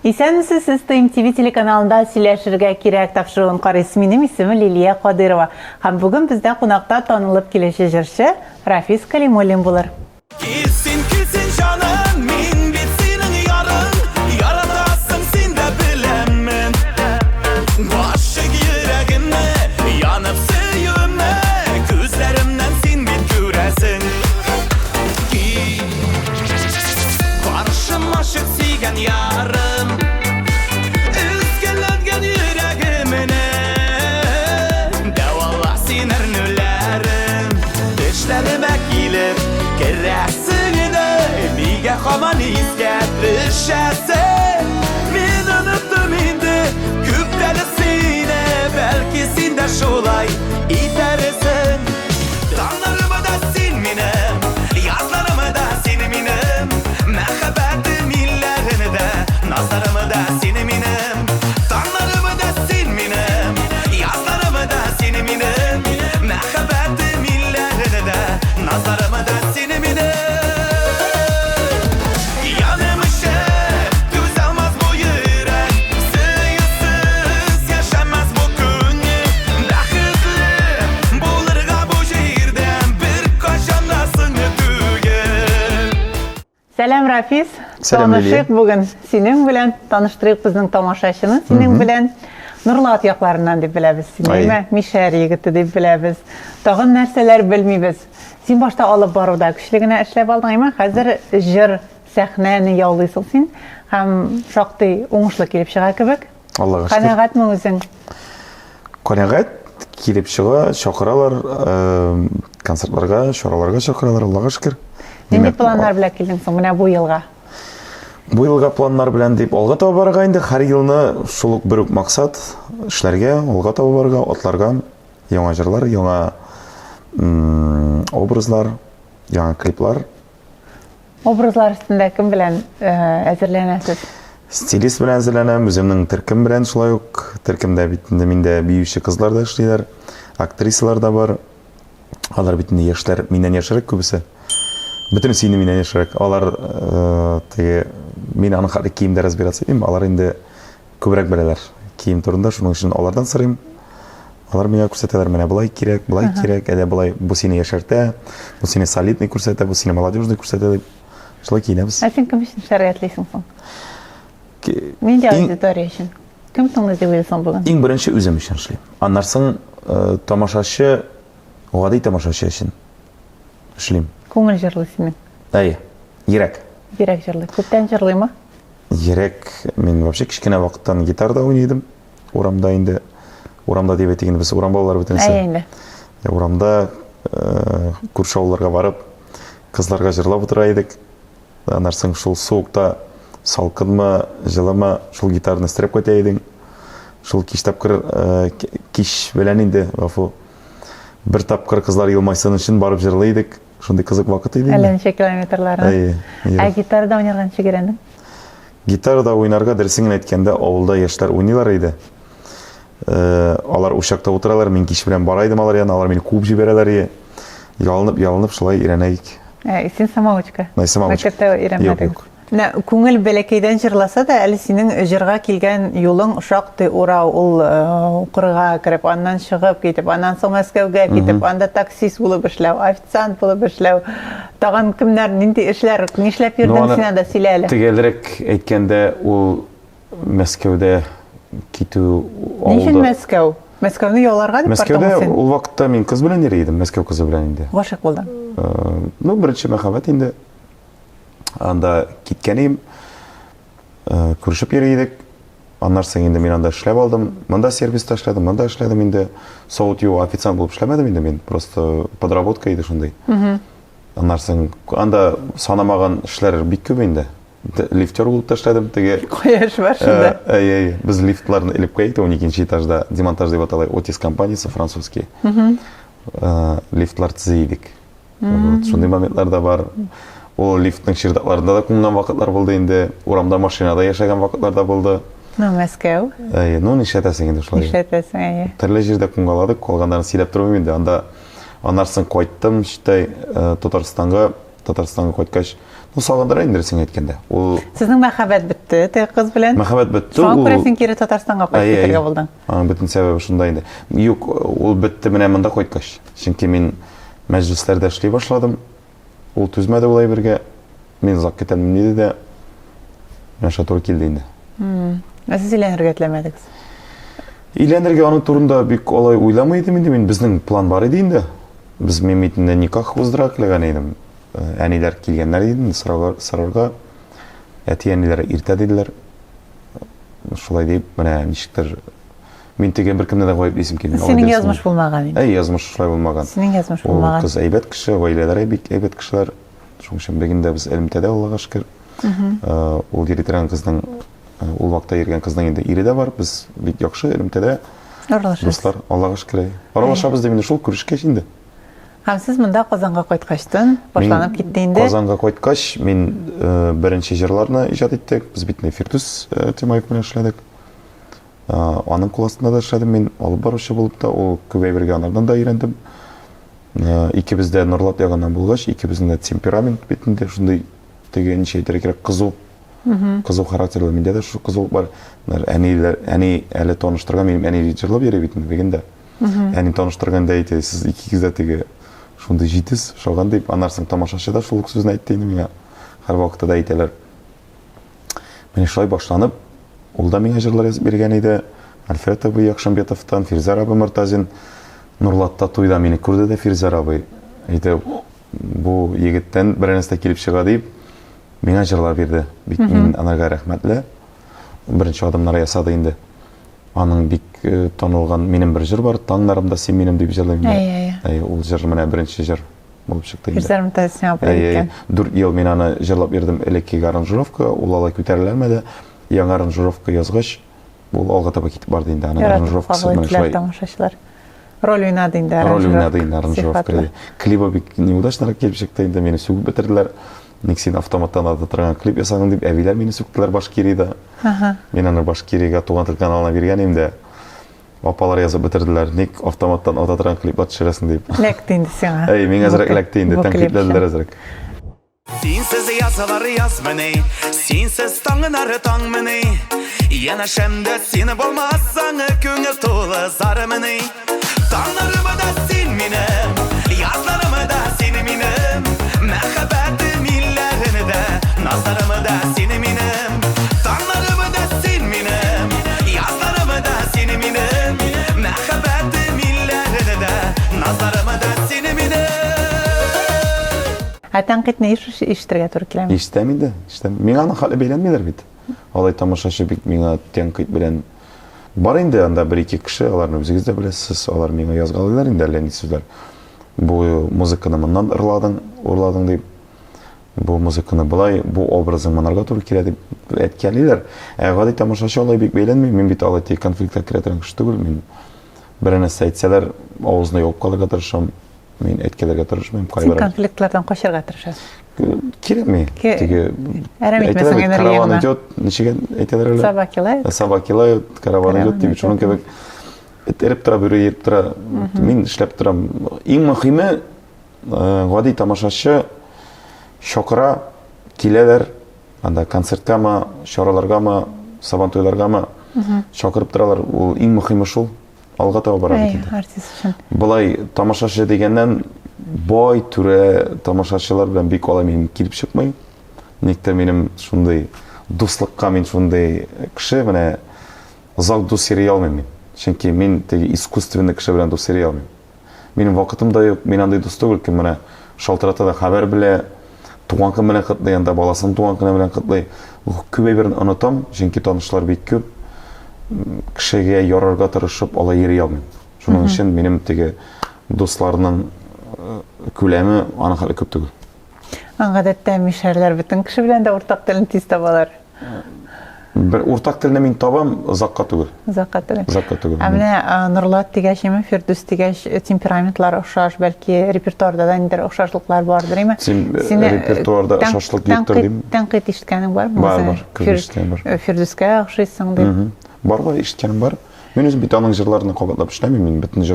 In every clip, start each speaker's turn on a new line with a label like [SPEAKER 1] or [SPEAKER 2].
[SPEAKER 1] Исәнмесез, сез ТМТV телеканалында сөйләшергә кирәк тапшыруын карыйсыз. Минем исемем Лилия Кадырова. Һәм бүген бездә кунакта танылып килүче җырчы Рафис Калимуллин булыр.
[SPEAKER 2] Килсин, килсин жаным, мин бит синең ярың, яратасың син дә беләммен. Гашык йөрәгемне, янып сөюемне, күзләремнән син бит күрәсең. Каршыма чык сөйгән ярым, үзгәләнгән йөрәгемне, дәвала син әрнүләрем, төшләремә килеп керәсең иде, нигә һаман искә төшәсең? Мин оныттым инде күптән сине, бәлки син дә шулай итәрсең. Таңнарымы да син минем, язларымы да син минем, мәхәббәтем илләрне дә, назларымы да син минем. Таңнарымы да син минем, язларымы да син минем, мәхәббәтем илләрне дә, назларымы да син минем. Yanımışa düzelmez bu yürek, sıyısız yaşamaz bu günü. Bәхетле булырга бу җирдән бер качан да сыңы түгел.
[SPEAKER 1] Сәлам, Рафис.
[SPEAKER 3] Сәлам, Лилия.
[SPEAKER 1] Танышык бүген синең белән, таныштырыйк безнең тамашачыны синең белән. Нурлат якларыннан дип беләбез сине, Мишәр егете дип беләбез. Тагын нәрсәләр белмибез. Син башта алып баруда көчле генә эшләп алдың, хәзер җыр сәхнәне яулыйсың син һәм шактый уңышлы килеп чыга кебек.
[SPEAKER 3] Аллага шөкер.
[SPEAKER 1] Канәгатьме үзең?
[SPEAKER 3] Канәгать килеп чыга, чакыралар, концертларга, чараларга чакыралар, Аллага шөкер.
[SPEAKER 1] Нинди планнар белән килдең соң менә бу елга?
[SPEAKER 3] Бу елга планнар белән дип алга таба барырга инде һәр елны шул ук бер үк максат эшләргә, алга таба барырга, атларга, яңа җырлар, яңа образлар, яңа клиплар.
[SPEAKER 1] Образлар өстендә кем белән әзерләнәсез?
[SPEAKER 3] Стилист белән әзерләнәм, үземнең төркем белән шулай ук. Төркемдә бит инде миндә биюче кызлар да эшлиләр, актрисалар да бар. Алар бит инде яшьләр, миннән яшьрәк күбесе. Бөтенесе инде миннән яшьрәк. Алар теге мин аның хәтле киемдә разбираться итим, алар инде күбрәк беләләр кием турында, шуның өчен алардан сорыйм. Алар миңа күрсәтәләр, менә булай кирәк, әле булай, бу сине яшәртә, бу сине солидный күрсәтә, бу сине молодежный күрсәтә дип. Шулай киенәбез.
[SPEAKER 1] Син кем өчен шәрәятлисең соң? Нинди аудитория өчен? Кем соң дип уйлыйсың бүген?
[SPEAKER 3] Иң беренче үзем өчен эшлим. Аннан соң тамашачы, гади тамашачы өчен эшлим.
[SPEAKER 1] Күңел җырлый синең.
[SPEAKER 3] Әйе, йөрәк.
[SPEAKER 1] Йөрәк җырлый. Күптән җырлыймы?
[SPEAKER 3] Йөрәк, мин вообще кичкенә вакыттан гитарда уйнадым. Урамда инде. Урамда дип әйтегез, без урам балалары бөтенсе.
[SPEAKER 1] Әйе инде.
[SPEAKER 3] Урамда күрше авылларга барып, кызларга җырлап утыра идек. Аннан соң шул суыкта салкынмы, җылымы, шул гитарны стреп көтә идең. Шул кич тапкыр кич белән инде, гафу. Бер тапкыр кызлар елмайсын өчен барып җырлый идек. Шундый кызык вакыт иде.
[SPEAKER 1] Әле ничә километрларны?
[SPEAKER 3] Әйе.
[SPEAKER 1] Гитарда уйнарга ничек өйрәндең?
[SPEAKER 3] Гитарда уйнарга дөресен әйткәндә, авылда яшьләр уйныйлар иде. Алар учакта утыралар, мин кич белән бара идем алар янына, алар мине куып җибәрәләр. Ялынып шулай өйрәнәйек.
[SPEAKER 1] Син самоучка. Мәктәптә өйрәнмәдең.
[SPEAKER 3] Юк.
[SPEAKER 1] Күңел бәләкәйдән җырласа да, әле синең җырга килгән юлың шактый урау, ул укырга кереп, аннан чыгып китеп, аннан соң Мәскәүгә китеп, анда таксист булып эшләү, официант булып эшләү. Тагын кемнәр, нинди эшләр, нишләп йөрдең син анда сөйлә әле?
[SPEAKER 3] Тегелрәк әйткәндә, ул Мәскәүдә китү
[SPEAKER 1] Ничек Мәскәү? Мәскәүне яуларга дип бардыңмы
[SPEAKER 3] Мәскәүдә
[SPEAKER 1] син?
[SPEAKER 3] ул вакытта мин кыз белән йөри идем, Мәскәү кызы белән инде.
[SPEAKER 1] Гашык булдың.
[SPEAKER 3] Беренче мәхәббәт инде. Анда киткән идем. Күрешеп йөри идек. Аннан соң инде мин анда эшләп алдым. Монда сервиста эшләдем, монда эшләдем инде. Соут ю официант булып эшләмәдем инде мин, просто подработка иде шундый. Аннан соң анда санамаган эшләр бик күп инде. Лифтер булып та эшләдем, теге
[SPEAKER 1] Кояш бар шунда.
[SPEAKER 3] Әйе, без лифтларны элеп куйдык 12нче этажда, демонтаж дип аталай, Otis компаниясе французский. Лифтлар төзи идек. Шундый моментларда бар. Ул лифтның чирдакларында да кунган вакытлар булды инде, урамда машинада яшәгән вакытлар да булды.
[SPEAKER 1] Мәскәү.
[SPEAKER 3] Әйе, нишләтәсең инде шулай.
[SPEAKER 1] Нишләтәсең, әйе.
[SPEAKER 3] Төрле җирдә кунгаладык, калганнарын сөйләп торам инде. Анда аннан соң кайттым, Татарстанга кайткач, Ну, сагындыра инде син әйткәндә. Ул
[SPEAKER 1] Сезнең мәхәббәт бетте. бетте, те кыз белән.
[SPEAKER 3] Мәхәббәт бетте.
[SPEAKER 1] Шуңа күрә син кире Татарстанга кайтып китәргә булдың.
[SPEAKER 3] Аның бөтен сәбәбе шунда инде. Юк, ул бетте менә монда кайткач. Чөнки мин мәҗлесләрдә эшли башладым. Ул түзмәде улай бергә. Мин узак китәм диде дә. Яша туры килде инде.
[SPEAKER 1] Сез өйләнергә теләмәдегез.
[SPEAKER 3] Өйләнергә аның турында бик алай уйламый идем инде мин. Безнең план бар иде инде. Без мимитендә никах уздыра теләгән идем. Әниләр килгәннәр иде сорарга. Әти-әниләр иртә диделәр. Шулай дип, менә ничектер мин тегән бер кемне дә гаеп исем килми.
[SPEAKER 1] Синең язмыш булмаган инде.
[SPEAKER 3] Язмыш шулай булмаган.
[SPEAKER 1] Синең язмыш
[SPEAKER 3] Ул
[SPEAKER 1] булмаган.
[SPEAKER 3] кыз әйбәт кеше, гаиләләре бик әйбәт кешеләр. Шуның өчен бегендә без Элемтәдә Аллага шөкер. Ул йөргән кызның, ул вакытта йөргән кызның инде ире дә бар. Без бик яхшы Элемтәдә
[SPEAKER 1] Аралашасыз.
[SPEAKER 3] дуслар, Аллага шөкер. Аралашабыз дип инде шул күрешкәч инде.
[SPEAKER 1] Һәм сез монда Казанга кайткачтан башланып китте инде.
[SPEAKER 3] Казанга кайткач мин беренче җырларны иҗат иттек. Без бит Фирдус Тимаев белән эшләдек. Аның кул астында да эшләдем мин, алып баручы булып та, ул күбәйбергә анардан да өйрәндем. Икебез дә Нурлат ягыннан булгач, икебезнең дә темперамент бит инде шундый теге ничә әйтергә кирәк, кызу характерлы. Миндә дә шу кызу бар. Әни әле таныштырган, минем әни җырлап йөри бит инде бегендә. Әни таныштырганда әйтә, сез икегез дә теге шундый җитез шаган дип, анарсың тамашачы да шул сүзне әйтте инде миңа. Һәр вакытта да әйтәләр. Менә шулай башланып, ул да миңа җырлар язып биргән иде. Альфред абый Яхшымбетовтан, Фирзар абый Мортазин, Нурлатта туйда мине күрде дә Фирзар абый. Әйтә, бу егеттән бер нәрсә килеп чыга дип, миңа җырлар бирде. Бик мин анарга рәхмәтле. Беренче адымнар ясады инде. Аның бик танылган минем бер җыр бар, Таңнарымда син минем дип җырлыйм. Ул җыр менә беренче җыр булып чыкты инде.
[SPEAKER 1] Фирзар Мортазин абый әйткән.
[SPEAKER 3] 4 ел мин аны җырлап бирдем, элекке аранжировка, ул алай күтәрелмәде. Яңа аранжировка язгач, ул алга таба китеп барды инде. Аның аранжировкасы менә шулай.
[SPEAKER 1] Тамашачылар роль уйнады инде.
[SPEAKER 3] Роль уйнады инде аранжировка. Клипы бик неудачнарак килеп чыкты инде, мине сүгеп бетерделәр. Ник син автоматтан ата торган клип ясаган дип, әбиләр мине сүктеләр Башкириядә. Мин аны Башкириягә туган тел каналына биргән идем дә. Апалар язып бетерделәр, ник автоматтан ата торган клип төшерәсең дип.
[SPEAKER 1] Ләкте инде сиңа.
[SPEAKER 3] Миңа әзрәк ләкте инде, тәнкыйтьләделәр әзрәк.
[SPEAKER 2] Синсез язалар язмыни, синсез таңнары таңмыни. Янәшәмдә сине булмасаң, күңел тулы зармыни. Таңнарымы да син минем, язларымы да син минем. Мәхәббәтем илләрне дә, назларымы да син минем. Таңнарымы да син минем, язларымы да син минем. Мәхәббәтем илләрне дә, назларымы да син минем.
[SPEAKER 1] Тәнкыйтьне ишетергә туры киләме?
[SPEAKER 3] Ишетәм инде, ишетәм. Миңа аның хәле бәйләнмиләр бит. Алай тамашачы бик миңа тәнкыйть белән бар инде, анда бер-ике кеше, аларны үзегез дә беләсез, алар миңа язгалыйлар инде әллә ни сүзләр. Бу музыканы моннан урладың дип, бу музыканы былай, бу образың монарга туры килә дип әйткәннәр. Гади тамашачы алай бик бәйләнми, мин бит алай тик конфликттә керә торган кеше түгел, мин бер нәрсә әйтсәләр, авызны ябып калырга тырышам, мин әйткәләргә тырышмыйм,
[SPEAKER 1] Син конфликтлардан качарга тырышасың.
[SPEAKER 3] Кирәкми. Теге
[SPEAKER 1] әйтмәсәң генә
[SPEAKER 3] караван идет, ничек әйтәләр әле?
[SPEAKER 1] Собакилай,
[SPEAKER 3] караван идет дип, шуның кебек эреп тора, бүре ереп тора. Мин эшләп торам. Иң мөһиме, гади тамашачы шокыра киләләр, анда концерткамы, чараларгамы, сабантуйларгамы шакырып торалар. Ул иң мөһиме шул. Алга таба бара бит.
[SPEAKER 1] Артист өчен.
[SPEAKER 3] Былай тамашачы дигәннән бай түрә тамашачылар белән бик алай мин килеп чыкмый. Никтер минем шундый дуслыкка мин шундый кеше менә озак дус йөри алмыйм мин. Чөнки мин теге искусственный кеше белән дус йөри алмыйм. Минем вакытым да юк, мин андай дус түгел, кем менә шалтырата да хәбәр белә, туган көн белән кытлый, анда баласын туган көне белән кытлый. Күбәйберен онытам, чөнки танышлар бик күп. Кешегә ярарга тырышып алай йөри алмыйм. Шуның өчен минем теге дусларның күләме аның хәле күп түгел.
[SPEAKER 1] Гадәттә мишәрләр бөтен кеше белән дә уртак телен тиз табалар.
[SPEAKER 3] Бер уртак телне мин табам, озакка түгел.
[SPEAKER 1] Озакка телен.
[SPEAKER 3] Озакка түгел.
[SPEAKER 1] Менә Нурлат дигәч, Фирдус дигәч, темпераментлар охшаш, бәлки репертуарда да нидер охшашлыклар бардыр, име?
[SPEAKER 3] Син репертуарда охшашлык юктыр дим.
[SPEAKER 1] Тәнкыйть ишеткәнең бармы?
[SPEAKER 3] Бар, ишеткәнем бар.
[SPEAKER 1] Фирдуска охшыйсың дип.
[SPEAKER 3] Бар, ишеткәнем бар. Мин үзем бит аның җырларын кабатлап эшләмим, мин бөтен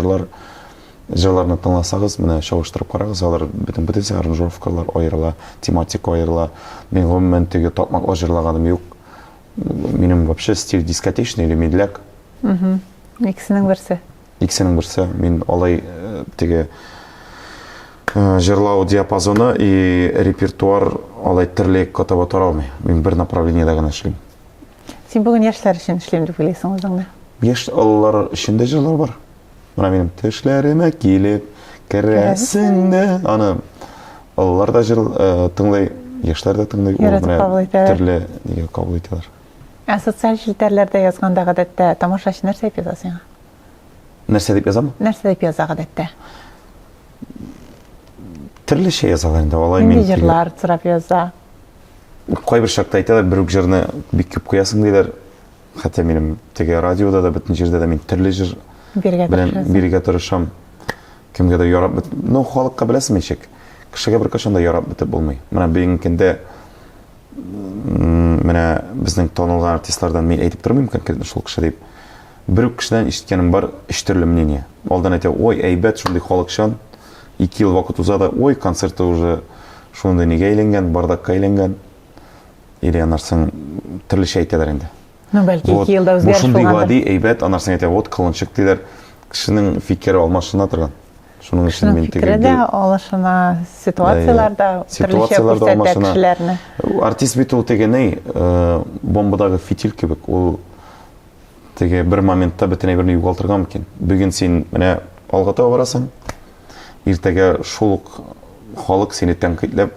[SPEAKER 3] җырларны тыңласагыз, менә чагыштырып карагыз, алар бөтен аранжировкалар аерыла, тематика аерыла. Мин гомумән теге тапмаклы җырлаганым юк. Минем вообще стиль дискотечный или медляк.
[SPEAKER 1] Икісінің бірсі.
[SPEAKER 3] Икісінің бірсі. Мен олай теге жырлау диапазоны и репертуар олай түрлі көтөбө тура алмай. Мен бір направлениеде гана эшлейм.
[SPEAKER 1] Сен бүгін яшьләр үшін эшлейм деп ойлайсың өзіңді?
[SPEAKER 3] Яш алар ішінде жырлар бар. Мына менің төшләремә килеп керәсеңдә. Аны алар да жыр тыңлай, яшьләр да тыңлай.
[SPEAKER 1] Яратып кабул итәләр.
[SPEAKER 3] Төрле неге кабул итәләр.
[SPEAKER 1] Социаль җилтәрләрдә язганда гадәттә тамашачы нәрсә дип язасың?
[SPEAKER 3] Нәрсә дип язам?
[SPEAKER 1] Нәрсә дип яза гадәттә?
[SPEAKER 3] Төрле şey язалар инде. Алай
[SPEAKER 1] Нинди
[SPEAKER 3] мен
[SPEAKER 1] җырлар сорап яза?
[SPEAKER 3] кайбер шакта әйтәләр, бер үк җырны бик күп куясың диләр. Хәтта минем теге радиода да бөтен җирдә дә мин төрле җыр
[SPEAKER 1] Бергә
[SPEAKER 3] белән
[SPEAKER 1] тырышасың.
[SPEAKER 3] биргә тырышам. Кемгәдер ярап бит. Ну, халыкка беләсең ничек. Кешегә бер кашанда ярап битеп булмый. Менә бүгенгендә менә безнең танылган артистлардан мин әйтеп тормыйм конкретно шул кеше дип. Бер үк кешедән ишеткәнем бар, өч төрле мнение. Алдан әйтә, ой, әйбәт шундый халыкчан. 2 ел вакыт уза да, ой, концерты уже шундый нигә әйләнгән, бардакка әйләнгән. Или анарсын төрлечә әйтәләр инде.
[SPEAKER 1] Ну, бәлки 2 елда
[SPEAKER 3] Бу
[SPEAKER 1] үзгәреш
[SPEAKER 3] шундый
[SPEAKER 1] булгандыр.
[SPEAKER 3] гади, әйбәт, анарсын әйтә, вот кылынчык диләр. Кешенең фикере алмашына торган. Шуның өчен
[SPEAKER 1] Шуның
[SPEAKER 3] мин
[SPEAKER 1] фикере дә, алышына, ситуацияларда төрлечә
[SPEAKER 3] ситуацияларда
[SPEAKER 1] күрсәтә
[SPEAKER 3] алмашына.
[SPEAKER 1] кешеләрне.
[SPEAKER 3] Артист бит ул теге ней, бомбадагы фитиль кебек. Ул теге бер моментта бөтен әйберне югалтырга мөмкин. Бүген син менә алга таба барасың. Иртәгә шул ук халык сине тәнкыйтьләп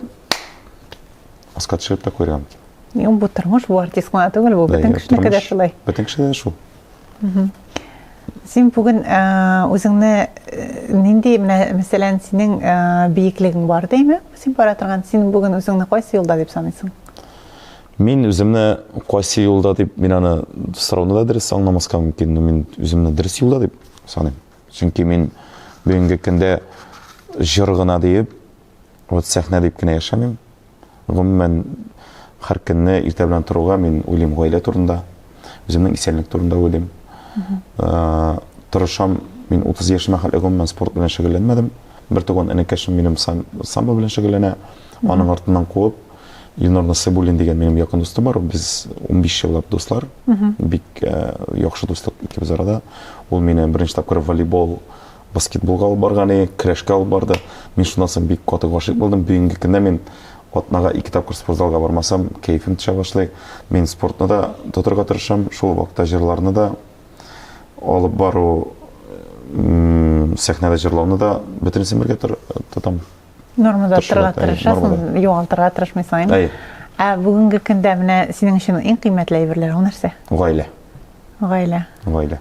[SPEAKER 3] аска төшереп тә куярга мөмкин.
[SPEAKER 1] Бу тормыш, бу артист кына түгел, бу бөтен кешенеке дә шулай.
[SPEAKER 3] Бөтен кеше дә шул.
[SPEAKER 1] Син бүген үзеңне нинди, менә мәсәлән, синең биеклегең бар дейме? Син бара торган, син бүген үзеңне кайсы юлда дип саныйсың?
[SPEAKER 3] Мин үземне кайсы юлда дип, мин аны сорауны да дөрес аңламаска мөмкин, но мин үземне дөрес юлда дип саныйм. Чөнки мин бүгенге көндә җыр гына дип, вот сәхнә дип кенә яшәмим. Гомумән һәр көнне иртә белән торуга мин уйлыйм гаилә турында, үземнең исәнлек турында уйлыйм. Тырышам, мин 30 яшьмә хәле гомумән спорт белән шөгыльләнмәдем. Бер туган энекәшем минем самбо белән шөгыльләнә. Аның артыннан куып, Илнур Насыйбуллин дигән минем якын дустым бар. Без 15 еллап дуслар. Бик яхшы дуслык икебез арада. Ул мине беренче тапкыр волейбол, баскетболга алып барган, крәшкә алып барды. Мин шуннан соң бик каты гашыйк булдым. Бүгенге көндә мин атнага 2 тапкыр спортзалга бармасам, кайфым төшә башлый. Мин спортны да тотырга тырышам, шул вакытта җырларны да алып бару, сәхнәдә җырлауны да бөтенесен бергә тотам.
[SPEAKER 1] Нормада торырга
[SPEAKER 3] Тырышырга,
[SPEAKER 1] тырышасың, югалтырга тырышмыйсың.
[SPEAKER 3] Әй,
[SPEAKER 1] Бүгенге көндә менә синең өчен иң кыйммәтле әйберләр ул нәрсә?
[SPEAKER 3] гаилә,
[SPEAKER 1] Гаилә.
[SPEAKER 3] гаилә.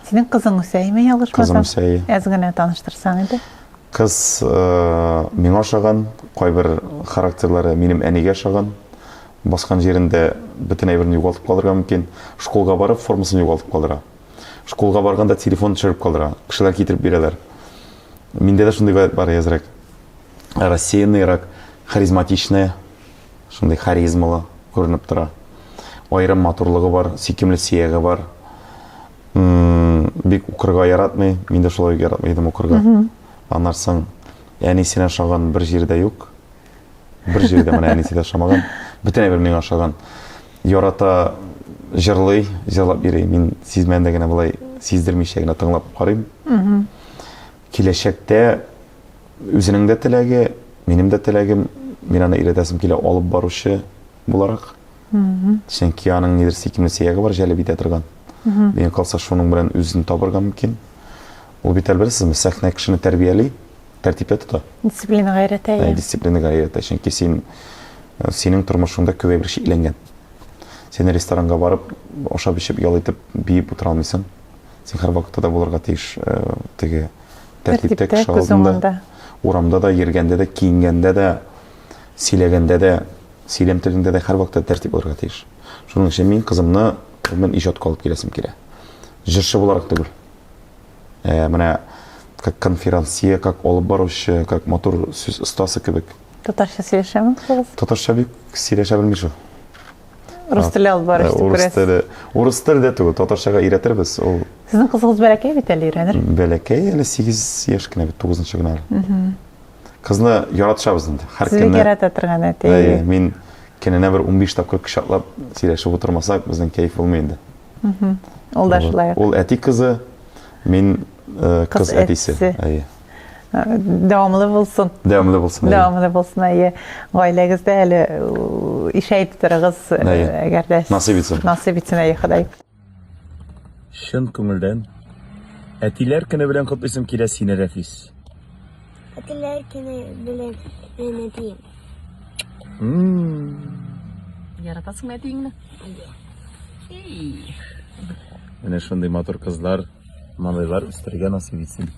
[SPEAKER 1] Синең кызың Үсәйме, ялгышмасам?
[SPEAKER 3] Кызым Үсәй.
[SPEAKER 1] Әз генә таныштырсаң иде.
[SPEAKER 3] Кыз миңа ошаган, кайбер характерлары минем әнигә ошаган. Баскан җирендә бөтен әйберне югалтып калырга мөмкин. Школга барып, формасын югалтып калдыра. Школга барганда телефон төшереп калдыра. Кешеләр китереп бирәләр. Миндә дә шундый бар язрак. Рассеянныйрак, харизматичная, шундый харизмалы күренеп тора. Айрым матурлыгы бар, сөйкемле сөяге бар. Бик укырга яратмый, мин дә шулай яратмый идем укырга. Анарсың, әнисенә ошаган бер җирдә юк. Бер җирдә менә әнисе дә ошамаган. Бөтен әйбер миңа ошаган. Ярата, җырлый, җырлап йөри. Мин сизмәгәндә генә булай сиздермичә генә тыңлап карыйм. Киләчәктә үзенең дә теләге, минем дә теләгем, мин аны өйрәтәсем килә алып баручы буларак. Чөнки аның нидер сөйкемле сөяге бар, җәлеп итә торган. Миңа калса шуның белән үзен табырга мөмкин. Ул бит әлбәттә сәхнә кешене тәрбияли, тәртиптә тота.
[SPEAKER 1] Дисциплина гайрәте.
[SPEAKER 3] Дисциплинага өйрәтә, чөнки синең тормышыңда күбәй бер шикләнгән. Син ресторанга барып, ашап ичеп, ял итеп, биеп утыра алмыйсың. Син һәр вакытта да булырга тиеш теге тәртиптә кеше алдында. Урамда да, йөргәндә дә, киенгәндә дә, сөйләгәндә дә, сөйләм телендә дә һәр вакытта тәртип булырга тиеш. Шуның өчен мин кызымны мен иҗатка алып киләсем килә. Җырчы буларак түгел. Менә как конферансье, как алып баручы, как матур сүз остасы кебек.
[SPEAKER 1] Татарча сөйләшәме кыз?
[SPEAKER 3] Татарча бик сөйләшә белми шул.
[SPEAKER 1] Рус теле алып барыш.
[SPEAKER 3] Урыс теле түгел, татарчага өйрәтербез. Ул
[SPEAKER 1] Сезнең кызыгыз бәләкәй бит әле өйрәнер.
[SPEAKER 3] бәләкәй, әле 8 яшь кенә бит, 9-нчы гына. Кызны яратышабыз инде. Һәр
[SPEAKER 1] Сезгә
[SPEAKER 3] көнне
[SPEAKER 1] ярата торган әти.
[SPEAKER 3] мин Kenene bir 15 dakika kişi atlap seyleşip oturmasak bizden keyif olmayındı.
[SPEAKER 1] Ol da şulay.
[SPEAKER 3] Ol əti kızı, men kız ətisi. Ayı.
[SPEAKER 1] Devamlı bulsun.
[SPEAKER 3] Devamlı bulsun.
[SPEAKER 1] Devamlı bulsun. Ayı. Ailegizde hele iş ayıptırığız. Eğer de
[SPEAKER 3] Nasip etsin.
[SPEAKER 1] Nasip etsin ayı Xuday.
[SPEAKER 4] Şın көңілден. Әтилер күні білен құтлысым келе сені рәфис.
[SPEAKER 5] Atiler kene bilen ne diyeyim?
[SPEAKER 6] Yaratasın ne diyeyim?
[SPEAKER 4] Mene şunday motor kızlar, malaylar üstürge nasip etsin.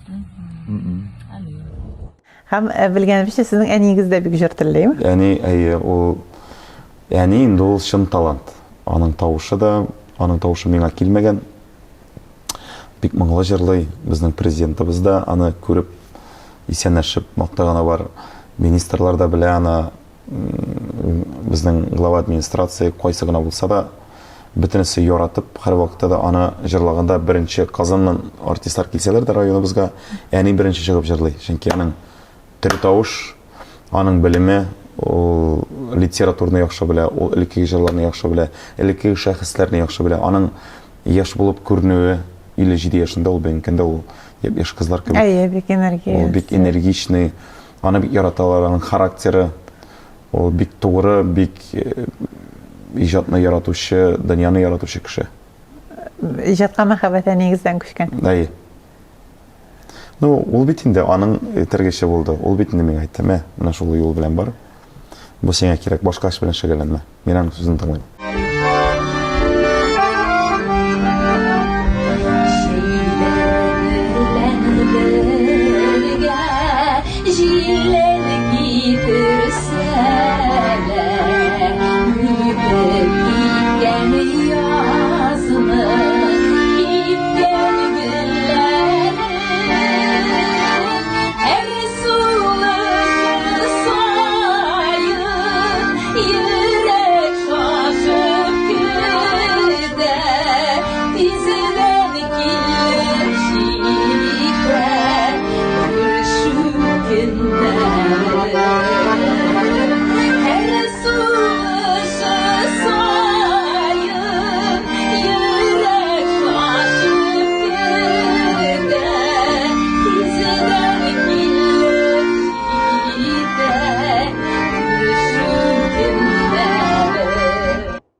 [SPEAKER 1] Hem bilgen bir şey sizin en iyinizde bir gücürtüleyim.
[SPEAKER 3] Yani o yani indi ol şın talant. Anın tavışı da, anın tavışı mena kelmegen. Bik mаңлы жырлый. Безнең президентыбыз да аны күреп исәнләшеп мактаганы бар. Министрлар да белә аны безнең глава администрация кайсы гына булса да бөтенесе яратып, һәр вакытта да аны җырлаганда беренче Казаннан артистлар килсәләр дә районыбызга, әни беренче чыгып җырлый. Чөнки аның тел тавыш, аның белеме, ул литературны яхшы белә, ул элекке җырларны яхшы белә, элекке шәхесләрне яхшы белә. Аның яшь булып күренүе 57 yaşında ул бенкендә ул яшь кызлар кебек.
[SPEAKER 1] Әйе, бик энергия.
[SPEAKER 3] Ул бик энергичный, аны бик яраталар, аның характеры, ул бик тугры, бик иҗатны яратучы, дөньяны яратучы кеше.
[SPEAKER 1] İcatqa мәхәббәте нигездән күчкән.
[SPEAKER 3] Әйе. Ну, ул бит инде аның тергеше булды. Ул бит инде миңа әйтте, "Мә, менә шул юл белән бар. Бу сиңа кирәк, башка эш белән шөгыльләнмә." Мин аның сүзен тыңлыйм.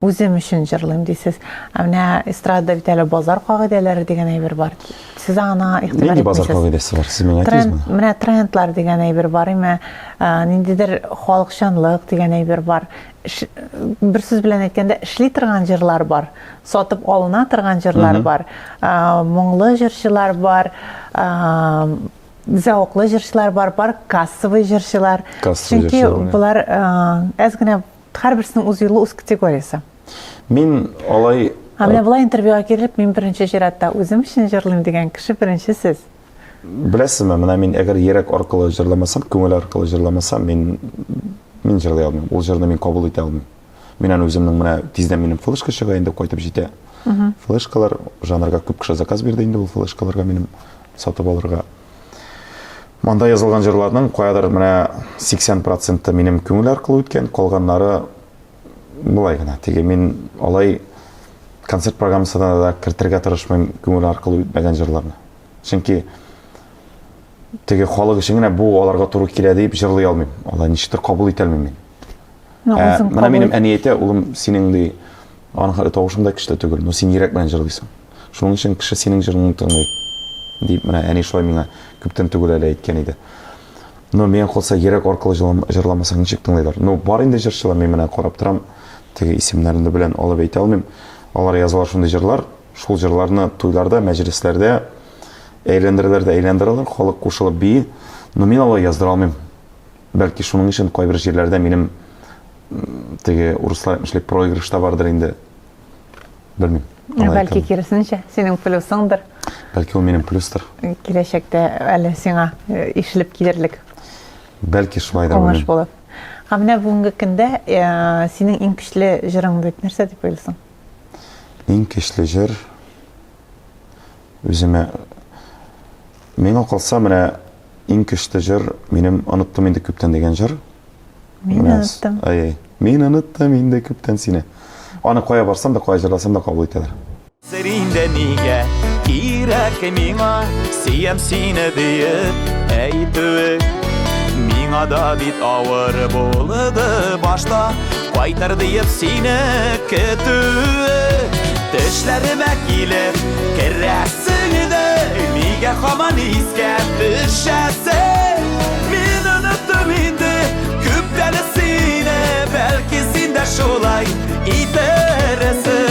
[SPEAKER 1] Үзем өчен җырлыйм дисез. Менә эстрадада бит әле базар кагыйдәләре дигән әйбер бар. Сез ана игътибар
[SPEAKER 3] Нинди базар кагыйдәсе бар? Сез миңа әйтегезме?
[SPEAKER 1] Менә трендлар дигән әйбер бар име, ниндидер халыкчанлык дигән әйбер бар. Бер сүз белән әйткәндә, эшли торган җырлар бар, сатып алына торган җырлар бар, моңлы җырчылар бар, зәвыклы җырчылар бар, кассовый җырчылар. Чөнки булар әз генә һәрберсенең үз юлы, үз категориясе.
[SPEAKER 3] Мин алай
[SPEAKER 1] Менә булай интервьюга килеп, мин беренче җиратта үзем өчен җырлыйм дигән кеше беренче сез.
[SPEAKER 3] Беләсезме, менә мин әгәр йөрәк аркылы җырламасам, күңел аркылы җырламасам, мин җырлый алмыйм. Ул җырны мин кабул итә алмыйм. Мин аны үземнең менә тиздән минем флешка чыга инде, кайтып җитә. Флешкалар жанрга күп кеше заказ бирде инде ул флешкаларга минем сатып алырга. Манда язылган җырларның каядыр менә 80% минем күңел аркылы үткән, калганнары булай гына. Теге мин алай концерт программасына да кертергә тырышмыйм күңел аркылы үтмәгән җырларны. Чөнки теге халык өчен генә бу аларга туры килә дип җырлый алмыйм. Алай ничектер кабул итә алмыйм мин. Менә минем әни әйтә, улым, синең ди аның хәле тавышында көчле түгел, но син йөрәк белән җырлыйсың. Шуның өчен кеше синең җырыңны тыңлый. Дип менә әни шулай миңа күптән түгел әле әйткән иде. Но мен калса йөрәк аркылы җырламасаң ничек тыңлыйлар? Ну бар инде җырчылар, мин менә карап торам, теге исемнәрен белән алып әйтә алмыйм. Алар язалар шундый җырлар, шул җырларны туйларда, мәҗлесләрдә әйләндерәләр, халык кушылып бии. Но мин алай яздыра алмыйм. Бәлки шуның өчен кайбер җирләрдә минем теге урыслар эшләп проигрышта бардыр инде. Белмим.
[SPEAKER 1] Бәлки киресенчә, синең плюсыңдыр.
[SPEAKER 3] Бәлки ул минем плюстыр.
[SPEAKER 1] Киләчәктә әле сиңа ишелеп килерлек.
[SPEAKER 3] Бәлки шулайдыр.
[SPEAKER 1] Уңыш булып. Менә бүгенге көндә синең иң көчле җырың дип нәрсә дип уйлыйсың?
[SPEAKER 3] Иң көчле җыр үземә миңа калса менә иң көчле җыр минем оныттым инде күптән дигән җыр.
[SPEAKER 1] Мин оныттым.
[SPEAKER 3] Ай, Мен unuttım indi küpten seni. Onu koya barsam da koya jırlasam da kabul ederler.
[SPEAKER 2] Serinde niye irek mina siyem sine diye eytüvek Mina da bit ağır boladı başta Qaytar deyip sine kötüvek Düşlerime kilip kerresin de Niye haman isken düşersin Min unuttum indi küptelisine Belki sinde şolay itersin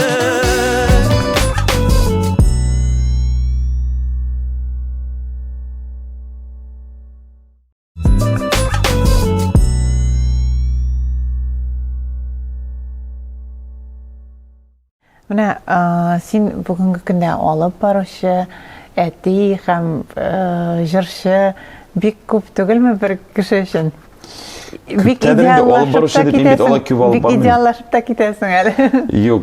[SPEAKER 1] Менә син бүгенге көндә алып баручы, әти һәм җырчы бик күп түгелме бер кеше өчен? Бик
[SPEAKER 3] Тәдәрендә алып баручы дип мин бит алай күп алып
[SPEAKER 1] Бик
[SPEAKER 3] бармыйм.
[SPEAKER 1] идеаллашып та китәсең әле.
[SPEAKER 3] Yok,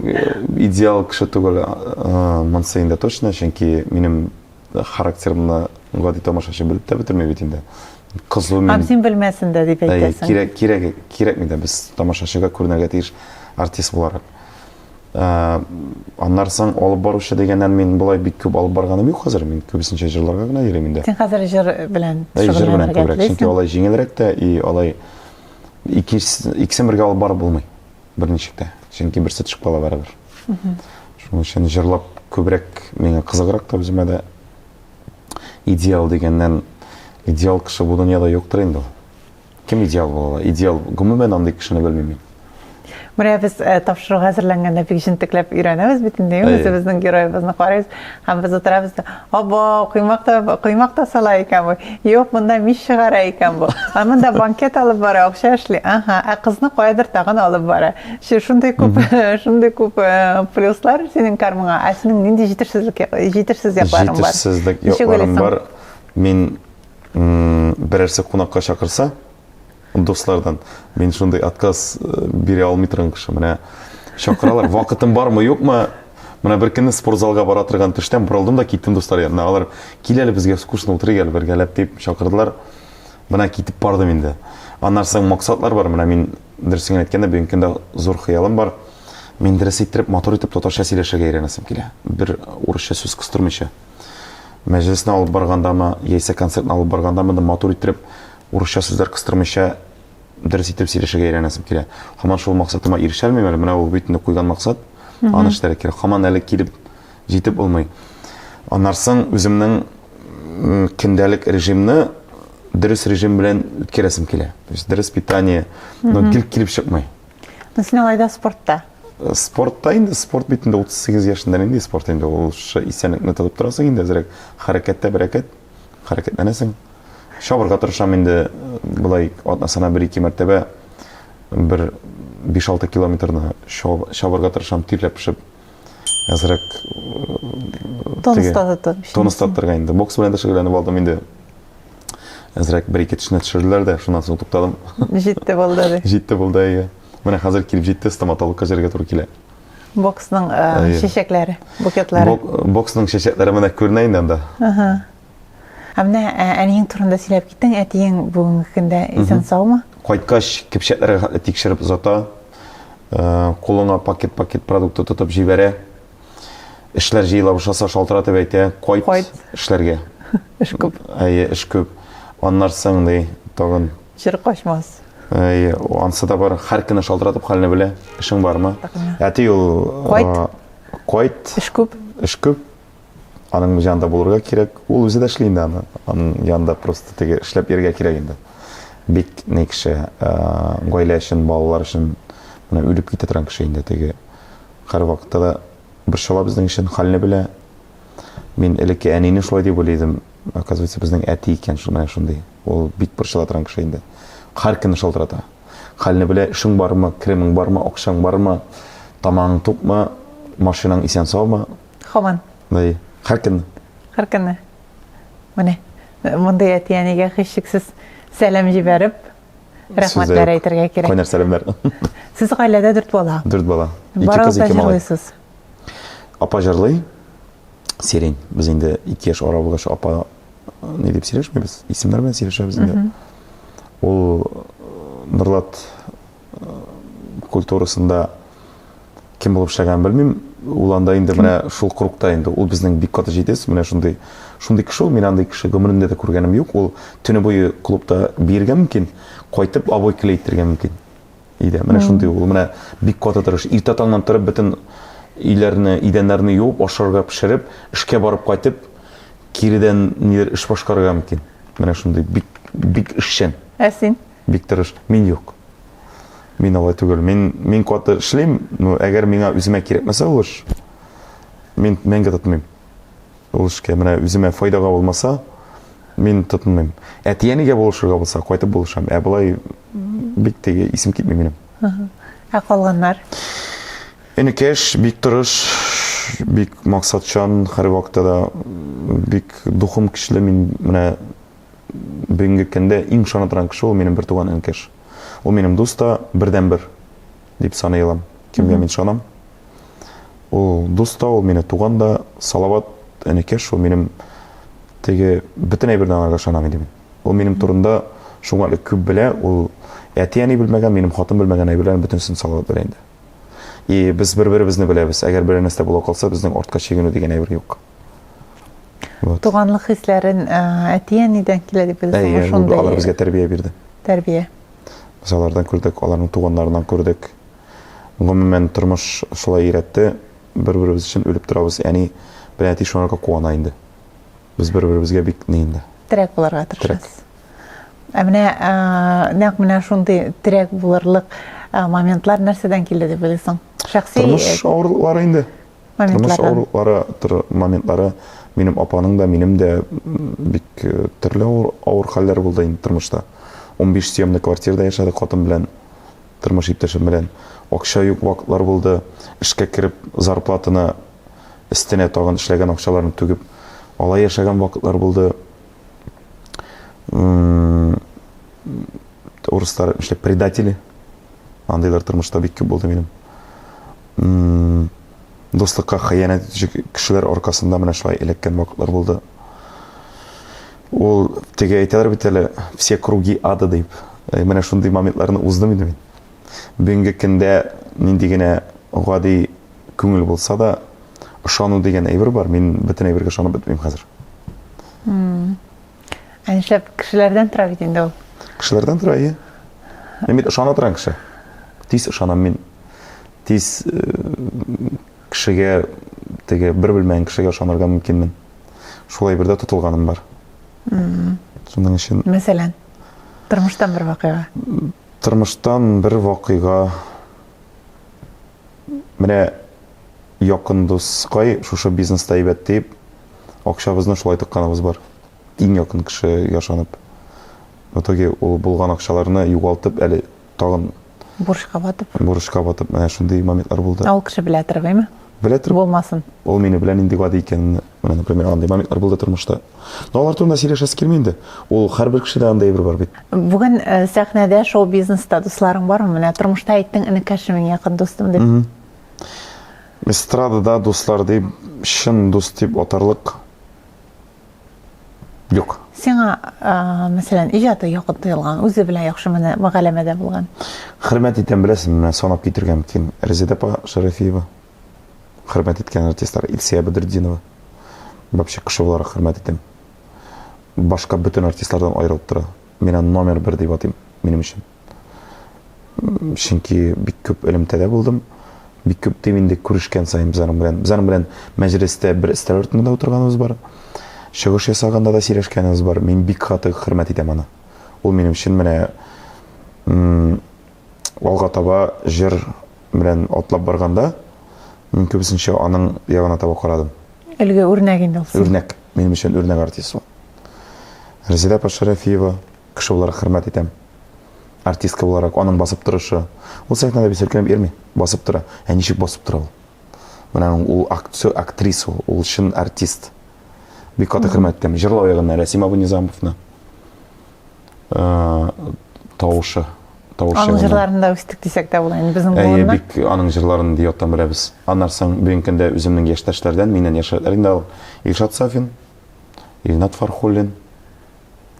[SPEAKER 3] ideal kişi түгел, монсайын да точно, чөнки минем характерымны гади тамашачы белеп тә бетермәй бит инде. Кызу
[SPEAKER 1] Һәм
[SPEAKER 3] мин
[SPEAKER 1] син белмәсен дә дип әйтәсең.
[SPEAKER 3] кирәк ми дә без тамашачыга күренергә тиеш артист буларак. Аннан соң алып баручы дигәннән мин булай бик күп алып барганым юк хәзер. Мин күбесенчә җырларга гына йөрим инде.
[SPEAKER 1] Син хәзер җыр белән
[SPEAKER 3] Җыр белән
[SPEAKER 1] шөгыльләнергә
[SPEAKER 3] күбрәк, чөнки
[SPEAKER 1] телисең.
[SPEAKER 3] алай җиңелрәк тә и алай икесен бергә алып барып булмый. Берничектә. Чөнки берсе төшеп кала барыбер. Шуның өчен җырлап күбрәк миңа кызыграк та үземә дә идеал дигәннән идеал кеше бу дөньяда юктыр инде. Кем идеал була? Идеал гомумән андый кешене белмим мин.
[SPEAKER 1] Менә без тапшыруга хәзерләнгәндә бик җентекләп өйрәнәбез бит инде. Үзебезнең героебызны карыйбыз һәм без утырабыз да, "Аба, кыймак та сала икән бу. Юк, монда мич чыгара икән бу. Монда банкет алып бара, акча эшли. Ага, кызны каядыр тагын алып бара." Шундай күп плюслар синең кармаңа. Синең нинди җитешсез якларың бар?
[SPEAKER 3] Җитешсезлек якларым бар. Мин берәрсе кунакка чакырса, дуслардан мен шундай отказ бере алмый торган кеше. Менә чакыралар, вакытым бармы, юкмы? Менә бер көнне спортзалга бара торган төштән бурылдым да киттем дуслар янына. Алар кил әле безгә скучно утырыйк әле бергәләп дип чакырдылар. Менә китеп бардым инде. Аннан соң максатлар бар. Менә мин дөресен әйткәндә бүген көндә зур хыялым бар. Мин дөрес итеп, мотор итеп татарча сөйләшергә өйрәнәсем килә. Бер урысча сүз кыстырмыйча. Мәҗлесне алып баргандамы, яисә концертны алып баргандамы да мотор итеп урысча сүзләр кыстырмыйча дөрес итеп сөйләшергә өйрәнәсем килә. Һаман шул максатыма ирешә алмыйм әле. Менә ул битне куйган максат. Аны эшләргә кирәк. Һаман әле килеп җитеп булмый. Аннан соң үземнең көндәлек режимны дөрес режим белән үткәрәсем килә. То есть дөрес питание, но килеп чыкмый.
[SPEAKER 1] Син алайда спортта.
[SPEAKER 3] Спортта инде, спорт битендә 38 яшында инде спорт инде ул исәнлекне тотып торасың инде әзрәк хәрәкәттә бәрәкәт, хәрәкәтләнәсең. Шабырга тырышам инде булай атнасына 1-2 мәртәбә бер 5-6 километрны шабырга тырышам тирләп пешеп. Әзрәк тонуста торган инде. Бокс белән дә шөгыльләнеп алдым инде. Әзрәк 1-2 тешне төшерделәр дә, шуннан соң туктадым.
[SPEAKER 1] Җитте булды.
[SPEAKER 3] Җитте булды. Менә хәзер килеп җитте, стоматологка җиргә туры килә.
[SPEAKER 1] Боксның чәчәкләре, букетлары.
[SPEAKER 3] Боксның чәчәкләре менә күренә инде анда.
[SPEAKER 1] Менә әниең турында сөйләп киттең, әтиең бүгенге көндә исән саумы?
[SPEAKER 3] Кайткач кепчәкләргә тикшереп озата. Кулыңа пакет продукты тотып җибәрә. Эшләр җыела башласа шалтыратып әйтә, кайт эшләргә.
[SPEAKER 1] Эш күп.
[SPEAKER 3] Эш күп. Аннан соң ди, тагын
[SPEAKER 1] Җыр качмас.
[SPEAKER 3] Ансы да бар, һәр көнне шалтыратып хәлне белә. Эшең бармы? Әти ул кайт.
[SPEAKER 1] Эш күп.
[SPEAKER 3] Эш күп. Аның янында булырга кирәк. Ул үзе дә эшли инде аны. Аның янында просто теге эшләп йөргә кирәк инде. Бик ни кеше, гаилә өчен, балалар өчен менә үлеп китә торган кеше инде теге. Һәр вакытта да бер шала безнең өчен хәлне белә. Мин элекке әнине шулай дип уйлыйдым. Оказывается, безнең әти икән шундай. Ул бик борчыла торган кеше инде. Һәр көнне шалтырата. Хәлне белә, эшең бармы, кремең бармы, акчаң бармы, тамагың тупмы, машинаң исән саумы?
[SPEAKER 1] Һаман.
[SPEAKER 3] Һәр көнне.
[SPEAKER 1] Һәр көнне. Менә мондай әтиянегә һичшиксез сәлам җибәреп, рәхмәтләр әйтергә кирәк.
[SPEAKER 3] Кайнар сәламнәр.
[SPEAKER 1] Сез гаиләдә 4 бала.
[SPEAKER 3] 4 бала.
[SPEAKER 1] Барыгыз да җырлыйсыз.
[SPEAKER 3] Апа җырлый. Серин. Без инде 2 яшь ара булгач апа ни дип сөйләшмибез. Исемнәр белән сөйләшәбез инде. Ул Нурлат культурасында кем болып шаған білмеймін. Ул анда инде менә шул курукта инде. Ул безнең бик каты җитез. Менә шундый кеше ул. Мин андай кеше гомеремдә дә күргәнем юк. Ул төне буе клубта биргә мөмкин, кайтып абой клейтергә мөмкин. Иде. Менә шундый ул. Менә бик каты тырыш. Иртә таңнан торып бөтен өйләрне, идәннәрне юып, ашарга пешереп, эшкә барып кайтып, киридән нидер эш башкарырга мөмкин. Менә шундый бик эшчән,
[SPEAKER 1] Син?
[SPEAKER 3] бик тырыш. Мин юк. Мин алай түгел. Мин каты эшлим, әгәр миңа үземә кирәкмәсә ул эш, мин мәңге тотмыйм. Ул эшкә менә үземә файдага булмаса, мин тотмыйм. Әтиянигә булышырга булса, кайтып булышам. Булай бик теге исем китми минем.
[SPEAKER 1] Калганнар.
[SPEAKER 3] Энекеш, бик тырыш, бик максатчан, һәр вакытта да бик духым кишле. Мин менә бүгенге көндә иң ышана торган кеше ул минем бер туган энекеш. Ул минем дуста бердән-бер дип саныйлам. Кемгә мин ышанам? Ул дуста, ул мине туган да, Салават энекеш, ул минем теге бөтен әйбердән ага ышанам иде мин. Ул минем турында шуңа күп белә, ул әтияни белмәгән, минем хатын белмәгән әйберләрне бөтенсен Салават белә инде. И без бер-беребезне беләбез. Әгәр бер нәрсә була калса, безнең артка чигенү дигән әйбер юк.
[SPEAKER 1] Туганлык хисләрен әтиянидән килә дип белсәң, шундый.
[SPEAKER 3] Алар безгә тәрбия бирде.
[SPEAKER 1] Тәрбия.
[SPEAKER 3] Biz алардан күрдек, аларның туганнарынан күрдек. Гомумән тормыш шулай өйрәтте. Бер-беребез өчен үлеп торабыз. Яни бер әти шуңарга куана инде. Без бер-беребезгә бик ни инде.
[SPEAKER 1] Терәк булырга тырышабыз. Нәкъ менә шундый терәк булырлык моментлар нәрсәдән килде дип белсәң? Шәхси
[SPEAKER 3] Тормыш авырлыклары инде. Тормыш моментлары минем апаның да, минем дә бик төрле авыр хәлләр булды инде тормышта. 15 съемный квартирада яшәдек хатын белән, тормыш иптәшем белән. Акча юк вакытлар булды. Эшкә кереп, зарплатаны өстенә тагын эшләгән акчаларны түгеп, алай яшәгән вакытлар булды. Урыслар эшләп предатели. Андыйлар тормышта бик күп булды минем. Дуслыкка хыянат итүче кешеләр аркасында менә шулай эләккән вакытлар булды. Ул теге әйтәләр бит әле, все круги ада дип. Менә шундый моментларны уздым инде мин. Бүгенге көндә нинди генә гади күңел булса да, ышану дигән әйбер бар. Мин бөтен әйбергә ышанып бетмим хәзер.
[SPEAKER 1] Нишләп кешеләрдән тора бит инде ул?
[SPEAKER 3] Кешеләрдән тора, иә. Мин бит ышана торган кеше. Тиз ышанам мин. Тиз кешегә, теге бер белмәгән кешегә ышанырга мөмкинмен. Шулай бердә тотылганым бар. Шуның өчен
[SPEAKER 1] Мәсәлән, тормыштан бер вакыйга.
[SPEAKER 3] Тормыштан бер вакыйга. Менә якын дускай шушы бизнеста әйбәт дип, акчабызны шулай тыкканыбыз бар. Иң якын кеше яшанып. Итоге ул булган акчаларны югалтып, әле тагын
[SPEAKER 1] Бурышка батып.
[SPEAKER 3] Менә шундый моментлар булды.
[SPEAKER 1] Ул кеше белә торгаймы?
[SPEAKER 3] Белә торып,
[SPEAKER 1] Булмасын.
[SPEAKER 3] ул мине белән инде гади икәнне, менә, например, андый моментлар булды тормышта. Но алар турында сөйләшәсе килми инде. Ул һәрбер кешедә андай бер бар бит.
[SPEAKER 1] Бүген сәхнәдә шоу бизнеста дусларың бармы? Менә тормышта әйттең, энекәшем иң якын дустым дип.
[SPEAKER 3] Эстрадада дуслар дип, чын дус дип атарлык юк.
[SPEAKER 1] Сиңа, мәсәлән, иҗаты якын тоелган, үзе белән яхшы мөгамәләдә булган.
[SPEAKER 3] Хөрмәт итәм беләсең, менә санап китергә мөмкин. Резеда Шәрәфиева. Хөрмәт иткән артистлар Илсия Бәдретдинова. Вообще кеше буларак хөрмәт итәм. Башка бөтен артистлардан аерылып тора. Мин аны номер 1 дип атыйм минем өчен. Чөнки бик күп элемтәдә булдым. Бик күп тиминде күрешкән сайын безнең белән мәҗлестә бер өстәл артында утырганыбыз бар. Чыгыш ясаганда да сөйләшкәнебез бар. Мин бик каты хөрмәт итәм аны. Ул минем өчен менә алга таба җыр белән атлап барганда, мин күбесенчә аның ягына таба карадым.
[SPEAKER 1] Әлеге үрнәк инде ул.
[SPEAKER 3] Үрнәк, минем өчен үрнәк артист ул. Резеда Шәрәфиева, кеше буларак хөрмәт итәм. Артистка буларак аның басып торышы. Ул сәхнәдә бисеркәнеп йөрми, басып тора. Ничек басып тора ул? Менә ул актриса, ул чын артист. Бик каты хөрмәт итәм. Җырлау ягыннан Рәсим Абунизамовны. Тавышы.
[SPEAKER 1] Аның җырларында үстек дисәк тә була инде безнең буыннан.
[SPEAKER 3] Бик аның җырларын дияттан беләбез. Аннарсан бүгенге көндә үземнең яшьтәшләрдән, миннән яшьләр инде Илшат Сафин, Илнат Фархуллин,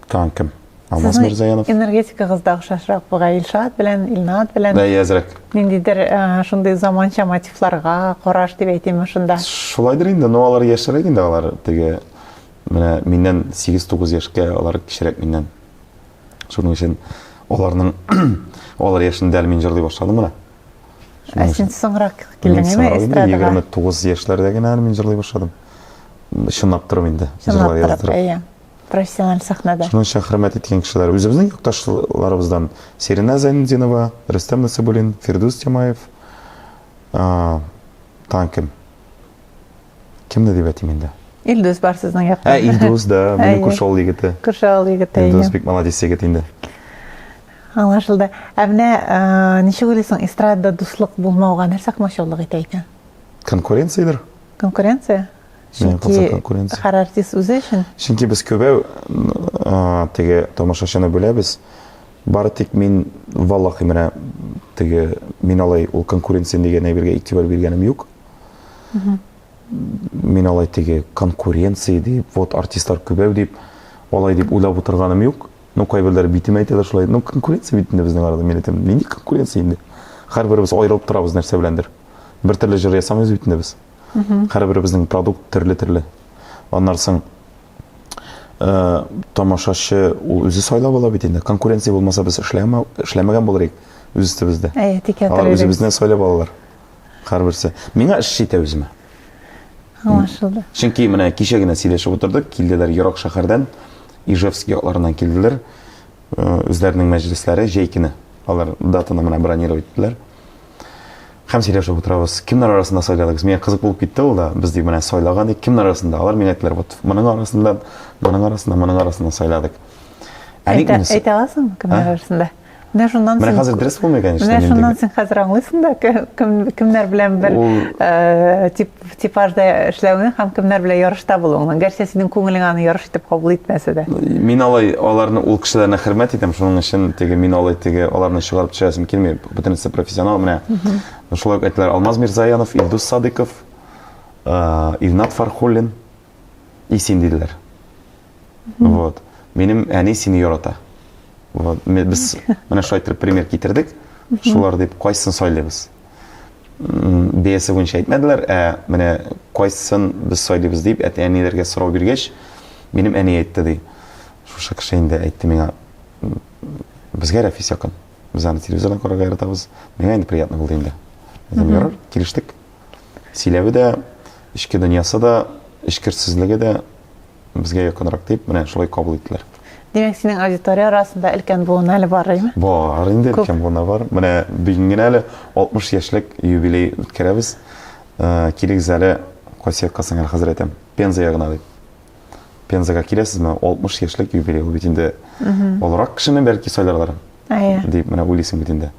[SPEAKER 3] Канкем. Алмаз Мирзаянов.
[SPEAKER 1] Энергетикагызда охшашрак буга Илшат белән, Илнат белән.
[SPEAKER 3] Да, язрак.
[SPEAKER 1] Ниндидер шундай заманча мотивларга караш дип әйтим шунда.
[SPEAKER 3] Шулайдыр инде, но алар яшәрәк инде алар. Теге менә миннән 8-9 яшькә алар кичерәк миннән. Шуның өчен аларның алар яшендә мин җырлый башладым менә.
[SPEAKER 1] Син соңрак килдең әме эстрадага?
[SPEAKER 3] 29 яшьләрдә генә мин җырлый башладым. Чынлап торам инде.
[SPEAKER 1] Чынлап торам. Профессиональ сахнада.
[SPEAKER 3] Шуның өчен хөрмәт иткән кешеләр үзебезнең якташларыбыздан Серина Зайнетдинова, Рөстәм Насыбуллин, Фирдус Тимаев, танким. Кемне дип әйтим инде?
[SPEAKER 1] Илдус бар сезнең якта.
[SPEAKER 3] Илдус да, минем кушал егете.
[SPEAKER 1] Кушал егете.
[SPEAKER 3] Илдус бик молодец егет инде.
[SPEAKER 1] Аңлашылды. Ә менә ничек уйлыйсың, эстрадада дуслык булмауга нәрсә кымшаулык итә икән?
[SPEAKER 3] Конкуренциядыр.
[SPEAKER 1] Конкуренция? Чөнки һәр артист үзе өчен.
[SPEAKER 3] Чөнки без көбәү теге тамашачыны беләбез. Бары тик мин валлаһи менә теге мин алай ул конкуренция дигән әйбергә игътибар биргәнем юк. Мин алай теге конкуренция дип, вот артистлар көбәү дип, алай дип уйлап утырганым юк. Ну кайберләр битем әйтәләр шулай. Ну конкуренция бит инде безнең арада, мин әйтәм, нинди конкуренция инде? Һәрберебез аерылып торабыз нәрсә беләндер. Бер төрле җыр ясамыйбыз бит инде без. Һәрберебезнең продукт төрле-төрле. Аннан соң тамашачы ул үзе сайлап ала бит инде. Конкуренция булмаса без эшләмәгән булыр идек үз өстебездә. Алар үзебезнән сайлап алалар. Һәрберсе. Миңа эш җитә үземә.
[SPEAKER 1] Аңлашылды.
[SPEAKER 3] Чөнки менә кичә генә сөйләшеп утырдык, килделәр ерак шәһәрдән, Ижевск якларыннан килделәр. Үзләренең мәҗлесләре җәйкене. Алар датаны менә бронировать иттеләр. Һәм сөйләшеп утырабыз. Кемнәр арасында сайладык? Миңа кызык булып китте ул да. Без дип менә сайлаган идек. Кемнәр арасында? Алар миңа әйттеләр, вот моның арасында сайладык.
[SPEAKER 1] Әйтә аласыңмы кемнәр арасында? Менә шуннан
[SPEAKER 3] Менә хәзер дөрес булмый, конечно.
[SPEAKER 1] Менә шуннан син хәзер аңлыйсың да, кемнәр белән бер типажда эшләүне һәм кемнәр белән ярышта булуыңны. Гәрчә синең күңелең аны ярыш итеп кабул итмәсә дә.
[SPEAKER 3] Мин алай аларны ул кешеләрне хөрмәт итәм, шуның өчен теге мин алай теге аларны чыгарып төшәсем килми. Бөтенесе профессионал менә. Шулай әйттеләр, Алмаз Мирзаянов, Илдус Садыков, Илнат Фархуллин и син диделәр. Вот. Минем әни сине ярата. Вот, без менә шулай итеп пример китердек. Шулар дип кайсын сайлыйбыз. Бәясе буенча әйтмәделәр, менә кайсын без сайлыйбыз дип әтәниләргә сорау биргәч, минем әни әйтте ди. Шушы кеше инде әйтте миңа, безгә рәфис якын. Без аны телевизордан карарга яратабыз. Миңа инде приятно булды инде. Ярар, килештек. Сөйләве дә, ичке дөньясы да, ичкерсезлеге дә безгә якынрак дип, менә шулай кабул иттеләр.
[SPEAKER 1] Демәк, синең аудитория арасында өлкән буын әле бар, әйме?
[SPEAKER 3] Бар, инде өлкән буын бар. Менә бүген генә әле 60 яшьлек юбилей үткәрәбез. Килегез әле кайсы яккасың әле хәзер әйтәм. Пенза ягына дип. Пензага киләсезме? 60 яшьлек юбилей ул бит инде. Олрак кешене бәлки сайларлар. Дип менә уйлыйсың бит инде.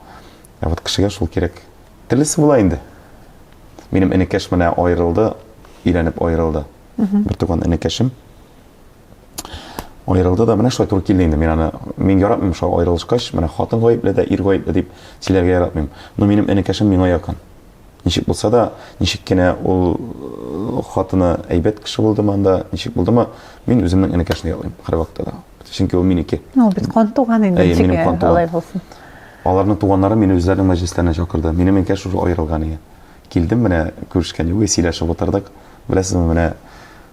[SPEAKER 3] Вот кешегә шул кирәк. Телесе була инде. Минем энекәш менә аерылды, өйләнеп аерылды. Бер туган энекәшем аерылды да, менә шулай туры килде инде. Мин яратмыйм шул аерылышкач, менә хатын гаепле дә, ир гаепле дип сөйләргә яратмыйм. Но минем энекәшем миңа якын. Ничек булса да, ничек кенә ул хатыны әйбәт кеше булдымы анда, ничек булдымы, мин үземнең энекәшне ялыйм һәр вакытта да. Чөнки ул минеке.
[SPEAKER 1] Ул бит кан туган инде, ничек алай булсын.
[SPEAKER 3] Аларның туганнары мине үзләренең мәҗлесләренә чакырды. Минем энекәш шул аерылган иде. Килдем менә күрешкән юк, сөйләшеп утырдык. Беләсезме, менә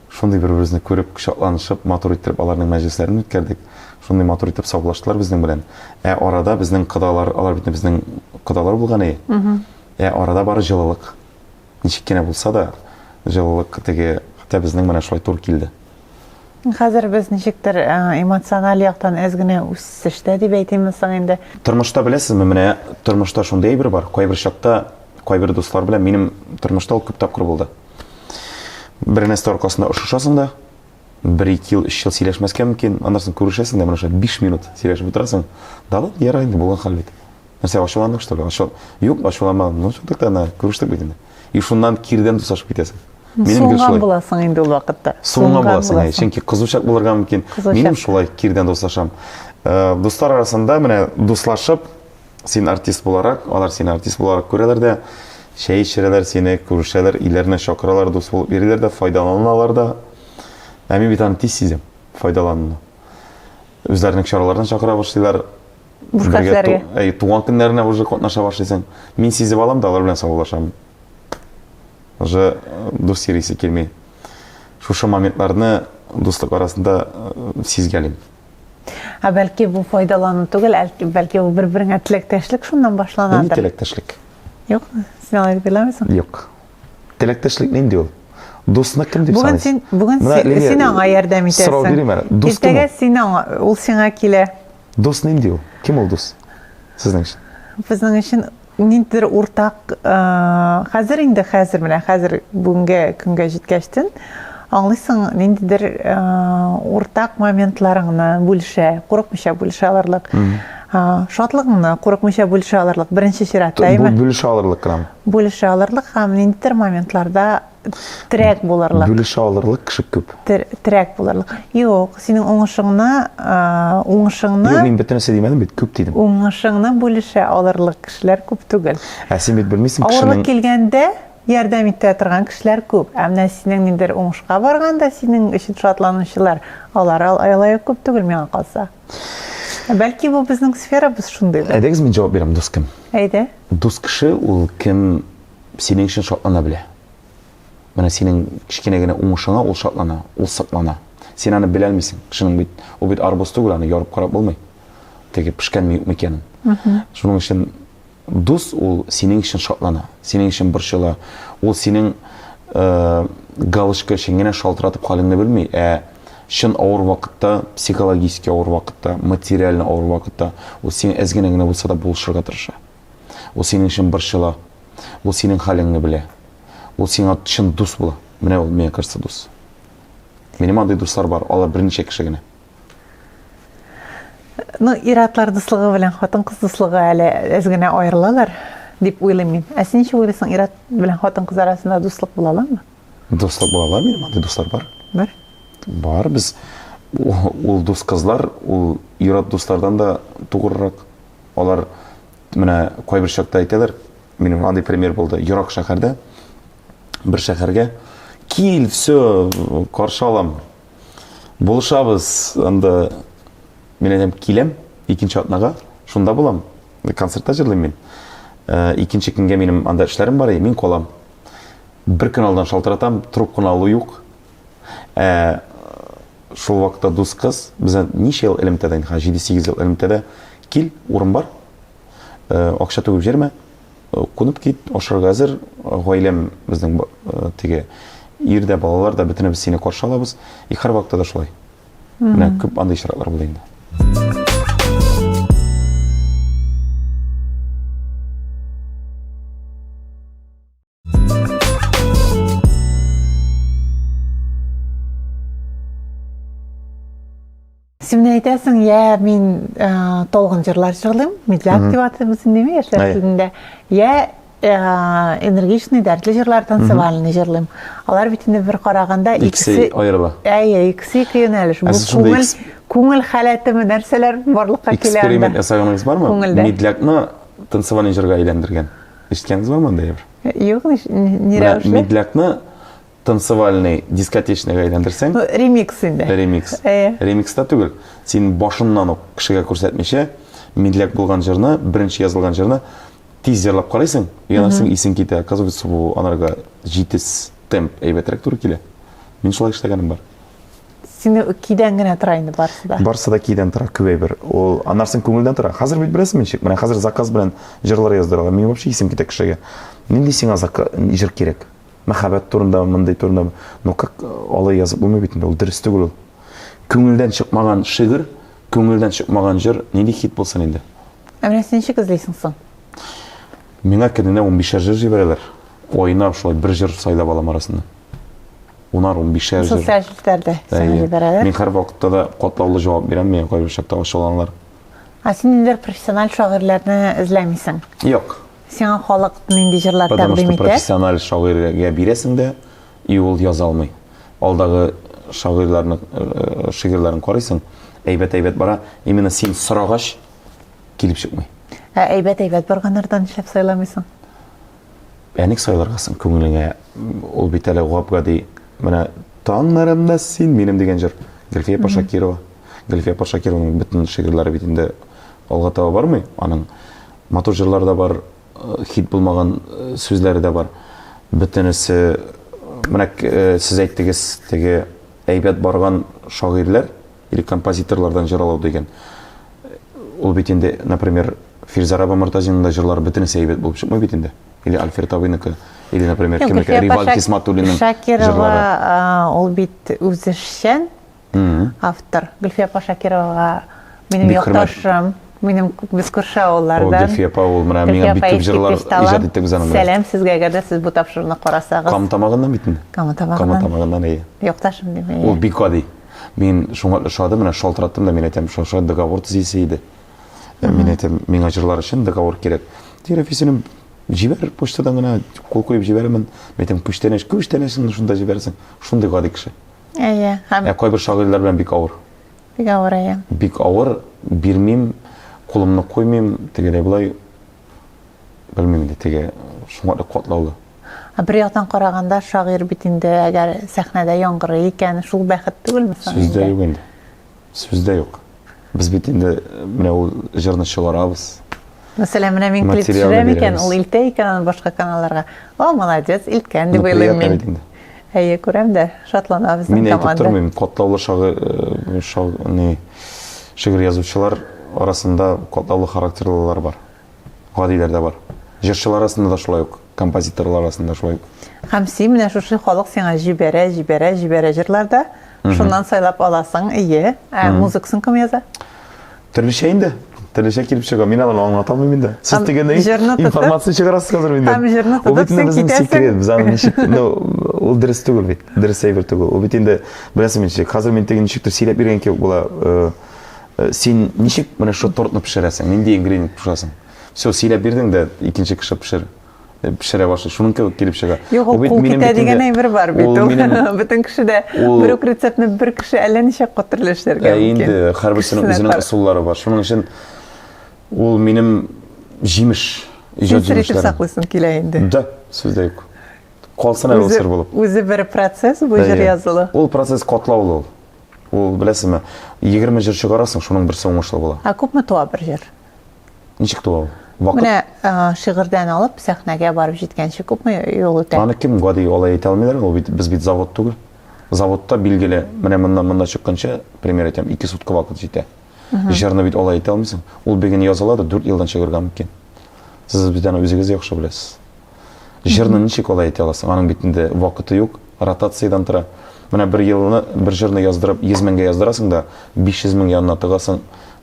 [SPEAKER 3] шундый бер-беребезне күреп, кочакланышып, матур итеп аларның мәҗлесләрен үткәрдек. Шундый матур итеп саубулаштылар безнең белән. Арада безнең кодалар, алар бит безнең кодалар булган иде. Арада бары җылылык. Ничек кенә булса да, җылылык теге хәтта безнең менә шулай тур килде.
[SPEAKER 1] Хәзер без ничектер эмоциональ яктан әз генә үсештә дип әйтәмме соң инде.
[SPEAKER 3] Тормышта беләсезме, менә тормышта шундый әйбер бар. Кайбер чакта, кайбер дуслар белән минем тормышта ул күп тапкыр булды. Бер нәрсә аркасында ошашасың да, 1-2 ел, 3 ел сөйләшмәскә мөмкин, аннан соң күрешәсең дә, менә 5 минут сөйләшеп утырасың. Да, ярый инде булган хәл бит. Нәрсә ачуландык что ли? Юк, ачуламадым. Ну, шундый да, күрештек бит инде. И шуннан кирдән дусашып китәсең. Минем
[SPEAKER 1] шулай буласың инде ул вакытта.
[SPEAKER 3] Суңган буласың, чөнки кызучак булырга мөмкин. Минем шулай кирдән дусашам. Дуслар арасында менә дуслашып, син артист буларак, алар сине артист буларак күрәләр дә, шәй эчерәләр сине, күрешәләр, иләренә чакыралар, дус булып йөриләр дә, файдаланалар да. Мин бит аны тиз сизәм, файдалануны. Үзләренең чаралардан чакыра башлыйлар.
[SPEAKER 1] Бушка эшләргә.
[SPEAKER 3] Туган көннәренә уже катнаша башлыйсың. Мин сизеп алам да алар белән саубуллашам. Уже дус йөрисе килми. Шушы моментларны дуслык арасында сизгәлим.
[SPEAKER 1] Бәлки бу файдалану түгел, бәлки бу бер-береңә теләктәшлек шуннан
[SPEAKER 3] Ни
[SPEAKER 1] башланадыр.
[SPEAKER 3] теләктәшлек?
[SPEAKER 1] Юк, син алай дип беләмисең?
[SPEAKER 3] Юк. Теләктәшлек нинди ул? Дусны кем дип
[SPEAKER 1] Бүген
[SPEAKER 3] саныйсың?
[SPEAKER 1] син аңа ярдәм итәсең.
[SPEAKER 3] Сорау бирим әле. Дус кем
[SPEAKER 1] Иртәгә
[SPEAKER 3] ул?
[SPEAKER 1] син аңа, ул сиңа килә.
[SPEAKER 3] Дус нинди ул? Кем ул дус? Сезнең өчен.
[SPEAKER 1] Безнең өчен ниндидер уртак, хәзер бүгенге көнгә җиткәчтен аңлыйсың, ниндидер уртак моментларыңны бүлешә, курыкмыйча бүлешә алырлык. Шатлыгыңны курыкмыйча бүлешә алырлык. Беренче чиратта,
[SPEAKER 3] Бу
[SPEAKER 1] әйме?
[SPEAKER 3] бүлешә алырлык крам.
[SPEAKER 1] Бүлешә алырлык һәм ниндидер моментларда терәк булырлык.
[SPEAKER 3] Бүлешә алырлык кеше күп.
[SPEAKER 1] Терәк булырлык. Юк, синең
[SPEAKER 3] Юк, мин бөтен нәрсә димәдем бит, күп дидем.
[SPEAKER 1] уңышыңны бүлешә алырлык кешеләр күп түгел.
[SPEAKER 3] Син бит белмисең
[SPEAKER 1] Авырлык
[SPEAKER 3] кешенең
[SPEAKER 1] килгәндә ярдәм итә торган кешеләр күп. Әмма синең ниндидер уңышка барганда синең өчен шатланучылар, алар алай күп түгел миңа калса. Бәлки бу безнең сферабыз шундыйдыр.
[SPEAKER 3] Әйдәгез мин җавап бирәм, дус кем?
[SPEAKER 1] Әйдә.
[SPEAKER 3] Дус кеше ул кем синең өчен шатлана белә. Менә синең кичкенә генә уңышыңа ул шатлана, ул саклана. Син аны белә алмыйсың. Кешенең бит, ул бит арбуз түгел, аны ярып карап булмый. Теге пешкәнме юкмы икәнен. Шуның өчен дус ул синең өчен шатлана, синең өчен борчыла. Ул синең галочка өчен генә шалтыратып хәлеңне белми, шын авыр вакытта, психологически авыр вакытта, материально авыр вакытта ул сиңа әзгенә генә булса да булышырга тырыша. Ул синең өчен борчыла. Ул синең хәлеңне белә. Ул сиңа чын дус була. Менә ул миңа кажется дус. Минем андый дуслар бар, алар берничә кеше генә.
[SPEAKER 1] Ну, иратлар дуслыгы белән хатын-кыз дуслыгы әле әзгенә аерылалар дип уйлыйм мин. Син ничек уйлыйсың, ират белән хатын-кыз арасында дуслык була аламы?
[SPEAKER 3] Дуслык була, минем андый дуслар бар. Бар, без ул дус кызлар, ул ират дуслардан да тугрырак. Алар менә кайбер чакта әйтәләр, минем андый пример булды. Ерак шәһәрдә бер шәһәргә кил, все, каршы алам. Булышабыз, анда мен әйтәм, киләм икенче атнага, шунда булам. Концертта җырлыйм мин. Икенче көнгә минем анда эшләрем бар, мин калам. Бер көн алдан шалтыратам, трубканы алу юк. Шул вакытта дус кыз, бездә ничә ел элемтәдә, 7-8 ел элемтәдә, кил, урын бар. Акча түгеп җирмә. Кунып кит, ашарга әзер, гаиләм безнең теге ирдә балалар да бөтенебез сине каршы алабыз. Һәр вакытта да шулай. Менә күп андый чиратлар булды инде.
[SPEAKER 1] Син әйтәсең, я мин толгын җырлар җырлыйм, медляк дип атыйбыз инде яшьләр телендә. Я энергичный, дәртле җырлар, танцевальный җырлыйм. Алар бит инде бер караганда
[SPEAKER 3] икесе аерыла.
[SPEAKER 1] Икесе юнәлеш. Бу күңел халәтеме нәрсәләр барлыкка килә.
[SPEAKER 3] Эксперимент ясаганыгыз бармы? Медлякны танцевальный җырга әйләндергән. Ишеткәнегез бармы анда?
[SPEAKER 1] Юк, ни рәвешле.
[SPEAKER 3] Медлякны танцевальный, дискотечный әйләндерсәң,
[SPEAKER 1] ремикс инде.
[SPEAKER 3] Ремикста түгел. Син башыннан ук кешегә күрсәтмичә, медляк булган җырны, беренче язылган җырны тиз җырлап карыйсың, янасың исең китә. Оказывается, бу анарга җитез темп әйбәтрәк туры килә. Мин шулай эшләгәнем бар.
[SPEAKER 1] Син кидән генә тора инде барсы да.
[SPEAKER 3] Барсы да кидән тора күбәйбер. Ул анарсын күңелдән тора. Хәзер бит беләсең ничек? Менә хәзер заказ белән җырлар яздыралар. Мин вообще исем китә кешегә. Нинди сиңа җыр кирәк? Мәхәббәт турында, мондый турында. Ну как алай язып булмый бит инде. Ул дөрес түгел ул. Күңелдән чыкмаган шигырь, күңелдән чыкмаган җыр нинди хит булсын инде?
[SPEAKER 1] Менә син ничек эзлисең соң?
[SPEAKER 3] Миңа көненә 15 җыр җибәрәләр. Ойнап шулай бер җыр сайлап алам арасында. 10-15 җыр.
[SPEAKER 1] Социаль җирләрдә җибәрәләр.
[SPEAKER 3] Мин һәр вакытта да катлаулы җавап бирәм, миңа кайбер чакта ачуланалар.
[SPEAKER 1] Син инде профессиональ шагыйрьләрне эзләмисең.
[SPEAKER 3] Юк.
[SPEAKER 1] Сиңа халык нинди җырлар
[SPEAKER 3] Потому
[SPEAKER 1] тәкъдим
[SPEAKER 3] что
[SPEAKER 1] итә?
[SPEAKER 3] профессиональ шагыйрьгә бирәсең дә, и ул яза алмый. Алдагы шагыйрьләрне, шигырьләрен карыйсың, әйбәт бара, именно син сорагач килеп чыкмый.
[SPEAKER 1] Әйбәт барганнардан эшләп сайламыйсың.
[SPEAKER 3] Ник сайларгасың күңелеңә? Ул бит әле Габгади, менә таңнарымда син минем дигән җыр. Гөлфия Пашакирова. Гөлфия Пашакированың бүтін шигырьләре бит инде алга таба бармый. Аның матур җырлары да бар, хит булмаган сүзләре дә бар. Бүтенесе менә сез әйттегез, теге әйбәт барган шагыйрьләр или композиторлардан җырлау дигән. Ул бит инде, например, Фирза Раба Мортазинның да җырлары бүтенесе әйбәт булып чыкмый бит инде. Или Альфред Абыйныкы, или, например, кимнеке Риваль Кисматуллинның җырлары.
[SPEAKER 1] Шакирова ул бит үзешчән автор. Гөлфия Пашакировага минем
[SPEAKER 3] Бик хөрмәт.
[SPEAKER 1] якташым, минем без күрше
[SPEAKER 3] О,
[SPEAKER 1] авыллардан.
[SPEAKER 3] Гөлфия апа, ул менә миңа бик күп җырлар иҗат иттек без аның белән.
[SPEAKER 1] Сәлам сезгә гәдә сез бу тапшырны карасагыз.
[SPEAKER 3] Кам тамагыннан бит инде.
[SPEAKER 1] Кам
[SPEAKER 3] Кам
[SPEAKER 1] табагыннан.
[SPEAKER 3] тамагыннан әйе.
[SPEAKER 1] Якташым диме.
[SPEAKER 3] Ул бик гади. Мин шуңа шады менә шалтыраттым да, мин әйтәм, шушы договор төзисе иде. Мин әйтәм, миңа җырлар өчен договор кирәк. Телефисенем җибәр, почтадан гына кул куеп җибәрәмен. Мен әйтәм, күчтәнәсен шунда җибәрсәң, шундый гади кеше.
[SPEAKER 1] Әйе, һәм
[SPEAKER 3] Кайбер шагыйрьләр белән бик авыр.
[SPEAKER 1] бик авырая.
[SPEAKER 3] Бик авыр, бирмим, кулымны куймыйм, тегеләй булай. Белмим инде, теге шуңа да катлаулы.
[SPEAKER 1] Бер яктан караганда шагыйрь бит инде әгәр сәхнәдә яңгырый икән, шул бәхет түгелме соң?
[SPEAKER 3] Сүздә юк инде. Сүздә юк. Без бит инде менә ул җырны чыгарабыз.
[SPEAKER 1] Мәсәлән, менә мин клип
[SPEAKER 3] Материалны
[SPEAKER 1] төшерәм икән,
[SPEAKER 3] бирәбез.
[SPEAKER 1] ул илтә икән аны башка каналларга. О, молодец, илткән дип
[SPEAKER 3] Ну,
[SPEAKER 1] уйлыйм
[SPEAKER 3] приятно
[SPEAKER 1] мин.
[SPEAKER 3] бит инде.
[SPEAKER 1] Әйе, күрәм дә, шатланабыз
[SPEAKER 3] Мин әйтеп
[SPEAKER 1] команда.
[SPEAKER 3] тормыйм, катлаулы шигырь язучылар арасында катлаулы характерлылар бар. Гадиләр дә бар. Җырчылар арасында да шулай ук, композиторлар арасында шулай ук.
[SPEAKER 1] Һәм син менә шушы халык сиңа җибәрә җырларда, шуннан сайлап аласың, әйе. Музыкасын кем яза?
[SPEAKER 3] Төрлечә инде. Төрлечә килеп чыга. Мин аны аңлата алмыйм инде. Сез
[SPEAKER 1] Һәм
[SPEAKER 3] дигәндәй
[SPEAKER 1] җырны тотып-
[SPEAKER 3] информация чыгарасыз хәзер миндән.
[SPEAKER 1] Һәм җырны
[SPEAKER 3] Ул бит
[SPEAKER 1] тотып
[SPEAKER 3] инде
[SPEAKER 1] син
[SPEAKER 3] безнең
[SPEAKER 1] китәсең.
[SPEAKER 3] секрет. Без аны ничек, ул дөрес түгел бит. Дөрес әйбер түгел. Ул бит инде беләсең ничек. Хәзер мин теге ничектер сөйләп биргән кебек була. Син ничек менә шу тортны пешерәсең? Нинди ингредиент пешерәсең? Все, сөйләп бирдең дә икенче кеше пешерә башлый. Шуның килеп чыга.
[SPEAKER 1] Юк, ул
[SPEAKER 3] бит
[SPEAKER 1] кул
[SPEAKER 3] минем
[SPEAKER 1] китә
[SPEAKER 3] бит инде-
[SPEAKER 1] дигән әйбер бар бит.
[SPEAKER 3] ул
[SPEAKER 1] Ул
[SPEAKER 3] минем-
[SPEAKER 1] бөтен кешедә
[SPEAKER 3] ул-
[SPEAKER 1] бер үк рецептны бер кеше әллә ничә катырлы эшләргә мөмкин.
[SPEAKER 3] Инде һәрберсенең
[SPEAKER 1] Кешесенә
[SPEAKER 3] үзенең
[SPEAKER 1] кар-
[SPEAKER 3] ысуллары бар. Шуның өчен ул минем җимеш,
[SPEAKER 1] Син
[SPEAKER 3] иҗат
[SPEAKER 1] сер итеп
[SPEAKER 3] җимешләрем.
[SPEAKER 1] саклыйсың килә инде.
[SPEAKER 3] Да, сүздә юк. Калсын әле ул сер булып.
[SPEAKER 1] Үзе бер процесс бу җыр
[SPEAKER 3] Әйе.
[SPEAKER 1] язылы.
[SPEAKER 3] Ул процесс катлаулы ул. Ул беләсеңме, 20 җыр чыгарасың, шуның берсе уңышлы була.
[SPEAKER 1] Күпме туа бер җыр?
[SPEAKER 3] Ничек туа ул? Вакыт.
[SPEAKER 1] Менә шигырьдән алып сәхнәгә барып җиткәнче күпме юл үтә?
[SPEAKER 3] Аны кем гади алай әйтә алмыйлар, ул бит без бит завод түгел. Заводта билгеле, менә монда чыкканча, пример әйтәм, 2 сутка вакыт җитә. Җырны бит алай әйтә алмыйсың. Ул бүген языла да 4 елдан чыгарга мөмкин. Сез бит аны үзегез яхшы беләсез. Җырны ничек алай әйтә аласың? Аның бит инде вакыты юк, ротациядан тора. Менә бер елны, бер җырны яздырып 100 меңгә яздырасың да 500 мең янына тыгасың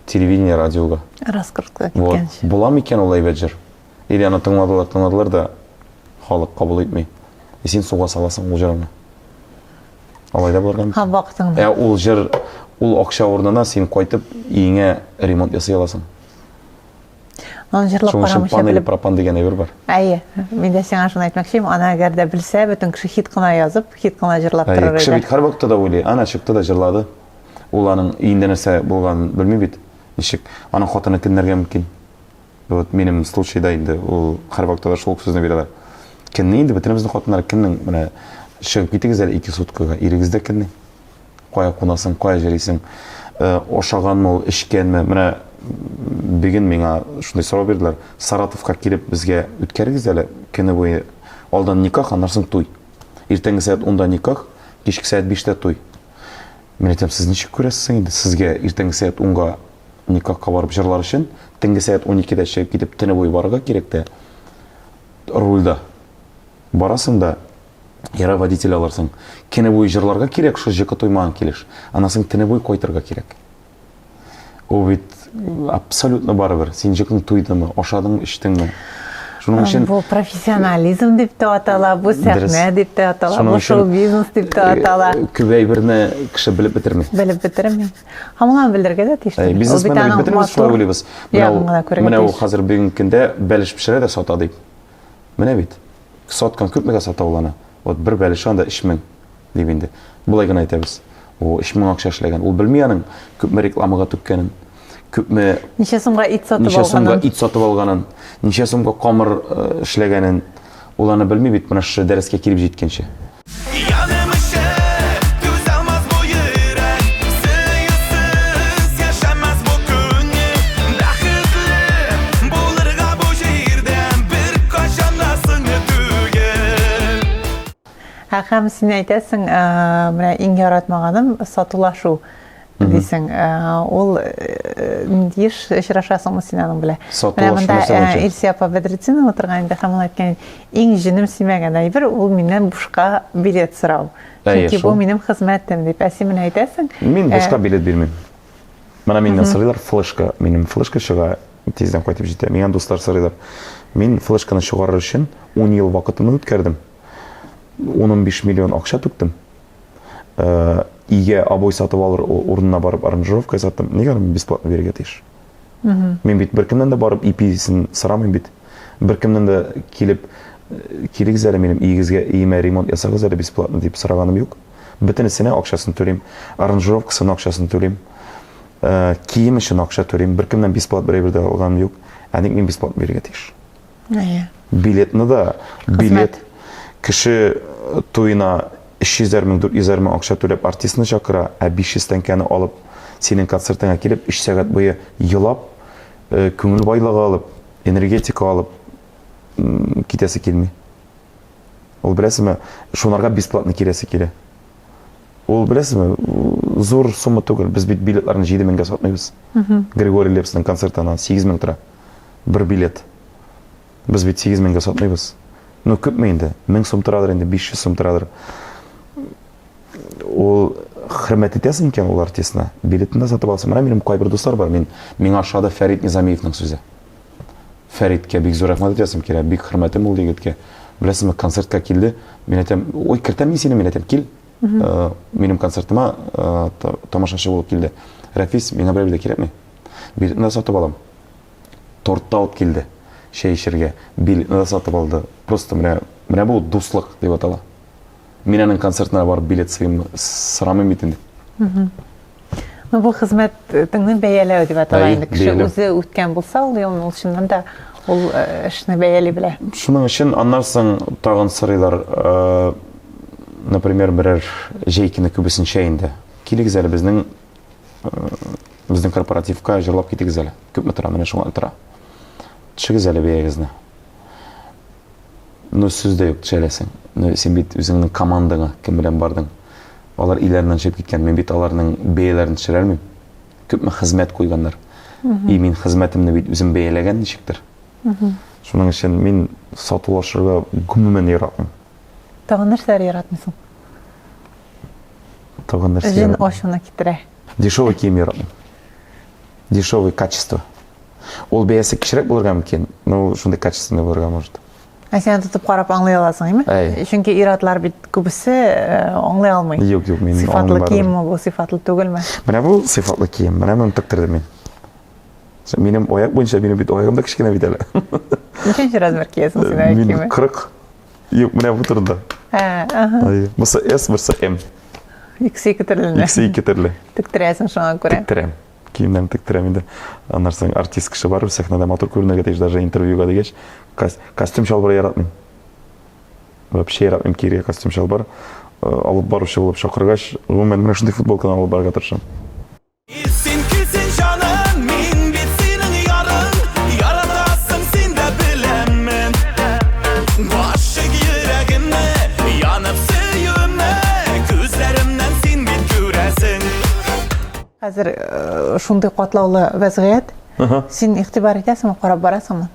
[SPEAKER 3] телевидение, радиога.
[SPEAKER 1] Раскрутка
[SPEAKER 3] Вот.
[SPEAKER 1] киткәнче.
[SPEAKER 3] Була микән ул әйбәт җыр? Или аны тыңладылар да халык кабул итмәй. Син суга саласың ул җырны. Алай да булган.
[SPEAKER 1] Һәм вакытыңда.
[SPEAKER 3] Ул җыр, ул акча урынына син кайтып иңе ремонт ясый аласың.
[SPEAKER 1] Аны җырлап
[SPEAKER 3] Шуның өчен
[SPEAKER 1] карамыйча
[SPEAKER 3] панель
[SPEAKER 1] белеп.
[SPEAKER 3] пропан дигән әйбер бар.
[SPEAKER 1] Әйе, мин дә сиңа шуны әйтмәкче, аны әгәр дә белсә, бөтен кеше хит кына язып, хит кына җырлап торыр
[SPEAKER 3] Кеше
[SPEAKER 1] иде.
[SPEAKER 3] бит һәр вакытта да уйлый, ана чыкты да җырлады. Ул аның өендә нәрсә булган белми бит. Ничек аның хатыны кемнәргә мөмкин? Вот минем случайда инде ул һәр вакытта да шул сүзне бирәләр. Кемне инде бөтенебезнең хатыннар кемнең менә чыгып китегез әле 2 суткага, ирегездә кемне? Кая кунасың, кая җөрисең? Ошаганмы ул, эчкәнме? Менә бүген миңа шундый сорау бирделәр. Саратовка килеп безгә үткәрегез әле көне буе алдан никах, аннан соң туй. Иртәнге сәгать 10-да никах, кичке сәгать 5-тә туй. Мен әйтәм, сез ничек күрәсез инде? Сезгә иртәнге сәгать 10-га никахка барып җырлар өчен, төнге сәгать 12-дә чыгып китеп төне буе барырга кирәк тә. Рульда барасың да яра водитель алырсың. Көне буе җырларга кирәк, шул җекы туймаган килеш. Анасын төне буе кайтырга кирәк. Ул бит абсолютно барыбер. Син җекең туйдымы, ашадыңмы, эчтеңме? Шуның өчен
[SPEAKER 1] Бу профессионализм дип тә атала, бу сәхнә дип тә атала,
[SPEAKER 3] Шуның
[SPEAKER 1] бу
[SPEAKER 3] өчен,
[SPEAKER 1] шоу-бизнес дип тә атала.
[SPEAKER 3] күп әйберне кеше белеп бетерми.
[SPEAKER 1] Белеп бетермим. Һәм аны белергә дә тиештер.
[SPEAKER 3] Бизнесменнәр бетермәс шулай уйлыйбыз. Менә ул
[SPEAKER 1] ул
[SPEAKER 3] хәзер бүген көндә бәлеш пешерә дә сата дип. Менә бит. Саткан күпмегә сата ул аны. Вот бер бәлеш анда 3000 дип инде. Булай гына әйтәбез. Ул 3000 акча эшләгән. Ул белми аның күпме рекламага түккәнен. Күпме
[SPEAKER 1] Ничә сумга ит сатып
[SPEAKER 3] ничә сумга
[SPEAKER 1] алганын.
[SPEAKER 3] ит сатып алганын, ничә сумга камыр эшләгәнен. Ул аны белми бит менә шу дәрескә килеп җиткәнче.
[SPEAKER 2] Yanım ışık, düzelmez bu yürek. Sıyırsız
[SPEAKER 1] Һәм син әйтәсең, менә иң яратмаганым сатулашу. Дисең, ул нидиш очрашасыңмы син аның белән?
[SPEAKER 3] Сатулашу нәрсә буенча?
[SPEAKER 1] Илсия апа Бәдрицина утырган инде һәм ул әйткән, иң җенем симәгән әйбер ул миннән бушка билет сорау. Чөнки бу минем хезмәтем дип. Син менә әйтәсең.
[SPEAKER 3] Мин бушка билет бирмим. Менә миннән сорыйлар флешка, минем флешка чыга, тиздән кайтып җитә. Миңа дуслар сорыйлар. Мин флешканы чыгарыр өчен 10 ел вакытымны үткәрдем. 15 миллион акча түктем. Иге обой сатып алыр урынына барып аранжировка ясаттым. Нигә мин бесплатно бирергә тиеш? Мин бит беркемнән дә барып ИП-сен сорамыйм бит. Беркемнән дә килеп кирегез әле минем игезгә иемә ремонт ясагыз әле бесплатно дип сораганым юк. Бөтенесенә акчасын түлим, аранжировкасын акчасын түлим, кием өчен акча түлим. Беркемнән бесплатно бер дә алганым юк. Әник мин бесплатно бирергә тиеш. Билетны да билет кеше туена 300 мең 400 мең акча түләп артистны чакыра, 500 тәңкәне алып, синең концертыңа килеп 3 сәгать буе елап, күңел байлыгы алып, энергетика алып китәсе килми. Ул беләсезме, шунарга бесплатно киләсе килә. Ул беләсезме, зур сумма түгел. Без бит билетларны 7 меңгә сатмыйбыз. Григорий Лепсның концертына 8 мең тора. Бер билет. Без бит 8 меңгә сатмыйбыз. Ну күпме инде? 1000 сум торадыр инде, 500 сум торадыр. Ул хөрмәт итәсең икән ул артистны. Билетны сатып алсам, менә минем кайбер дуслар бар. Миңа ашады Фәрит Низамиевның сүзе. Фәриткә бик зур рәхмәт итәсем килә. Бик хөрмәтем ул егеткә. Беләсезме, концертка килде. Мин әйтәм, ой, кертәм мин сине, мин әйтәм, кил. Минем концертыма тамашачы булып килде. Рәфис, миңа берәр дә кирәкми. Билетны сатып алам. Тортта алып килде. Шәй эчәргә. Билетны сатып алды. Просто менә бу дуслык дип атала. Мин аның концертына барып билет сорамыйм бит инде.
[SPEAKER 1] Бу хезмәтеңне бәяләү дип атала инде. Кеше үзе үткән булса, ул шуннан да ул эшне бәяли белә.
[SPEAKER 3] Шуның өчен аннарсын тагын сорыйлар, например, берәр җәйкене күбесенчә инде. Килегез әле безнең корпоративка җырлап китегез әле. Күпме тора, менә шуңа тора. Чыгыз әле бәягезне. Ну сүз дә юк, төшәләсең. Сен бит үзеңнең командаңа кем белән бардың. Алар иләреннән чыгып киткән, мен бит аларның бәяләрен төшерәлмим. Күпме хезмәт куйганнар. И мин хезмәтемне бит үзем бәяләгән ничектер. Шуның өчен мин сатулашырга гомумән яратмыйм.
[SPEAKER 1] Тагын нәрсәләр яратмыйсың?
[SPEAKER 3] Тагын нәрсә?
[SPEAKER 1] Җен ашуына китерә.
[SPEAKER 3] Дешевый кием яратмыйм. Дешевый качество. Ул бәясе кичерәк булырга мөмкин, но шундый качественный булырга может.
[SPEAKER 1] Сен тотып карап аңлый аласың, әйме? Чөнки иратлар бит күбесе аңлый алмый.
[SPEAKER 3] Юк, мин
[SPEAKER 1] сифатлы киемме бу, сифатлы түгелме?
[SPEAKER 3] Менә бу сифатлы кием, менә моны тыктырды мин. Минем аяк буенча минем бит аягым да кичкенә бит әле.
[SPEAKER 1] Ничәнче размер киесең син аяк киеме?
[SPEAKER 3] Мин 40. Юк, менә бу турында. Бусы S, бусы M.
[SPEAKER 1] Икесе төрле.
[SPEAKER 3] Икесе төрле.
[SPEAKER 1] Тиктерәсең шуңа күрә.
[SPEAKER 3] Тиктерәм. Киемнән тиктерәм инде. Аннарсан артист кеше бар, сәхнәдә матур күренергә тиеш, даже интервьюга дигәч, костюм чалбар яратмыйм. Вообще яратмыйм киргә костюм чалбар. Алып баручы булып чакыргач, гомумән менә шундый футболканы алып барырга тырышам.
[SPEAKER 2] Син килсен җаным, мин бит синең ярың, яратасың син дә беләммен. Гашык йөрәгемне, янып сөюемне, күзләремнән син бит күрәсең.
[SPEAKER 1] Хәзер шундый катлаулы вазгыять. Син игътибар итәсеңме, карап барасыңмы?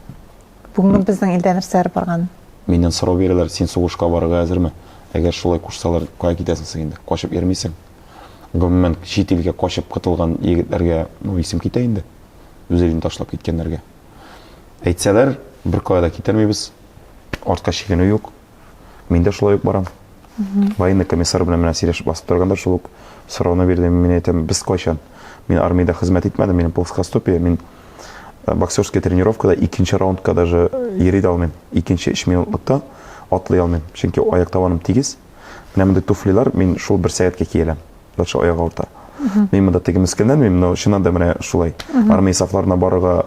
[SPEAKER 1] Бүген безнең илдә нәрсәләр барган?
[SPEAKER 3] Миннән сорау бирәләр, син сугышка барырга әзерме? Әгәр шулай кушсалар, кая китәсең син инде? Качып йөрмисең. Гомумән чит илгә качып кытылган егетләргә, исем китә инде. Үз илен ташлап киткәннәргә. Әйтсәләр, бер кая да китәрмибез. Артка чигенү юк. Мин дә шулай ук барам. Военный комиссар белән менә сөйләшеп басып торганда шул ук сорауны бирдем. Мин әйтәм, без кайчан? Мин армиядә хезмәт итмәдем, минем плоскостопие, мин боксерская тренировкада икенче раундка даже йөри алмыйм. Икенче 3 минутлыкта атлый алмыйм. Чөнки аяк табаным тигез. Менә мондай туфлилар мин шул бер сәгатькә киеләм. Дәшә аяк авырта. Мин монда теге мескеннән, но шуннан да менә шулай. Армия сафларына барырга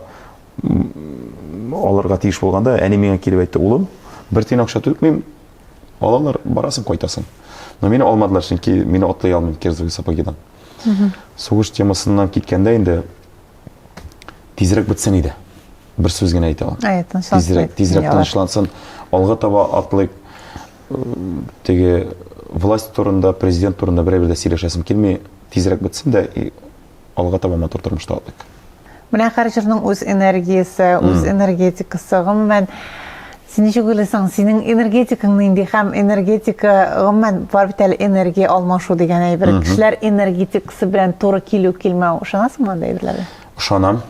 [SPEAKER 3] алырга тиеш булганда, әни миңа килеп әйтте: "Улым, бер тиен акча түкмим, алалар, барасың, кайтасың." Но мине алмадылар, чөнки мине атлый алмыйм керзовый сапогидан. Сугыш темасыннан киткәндә инде тизрәк бетсен иде. Бер сүз генә әйтә алам. Тизрәк тынычлансын. Алга таба атлык теге власть турында, президент турында бер-бердә сөйләшәсем килми, тизрәк бетсен дә алга таба матур тормышта алыйк.
[SPEAKER 1] Менә һәр җирнең үз энергиясе, үз энергетикасы. Гомумән, син ничек уйлыйсың, синең энергетикаң нинди һәм энергетика, гомумән, бар бит әле энергия алмашу дигән әйбер. Кешеләр энергетикасы белән туры килү килмәү, ышанасыңмы анда әйберләргә?
[SPEAKER 3] Ышанам.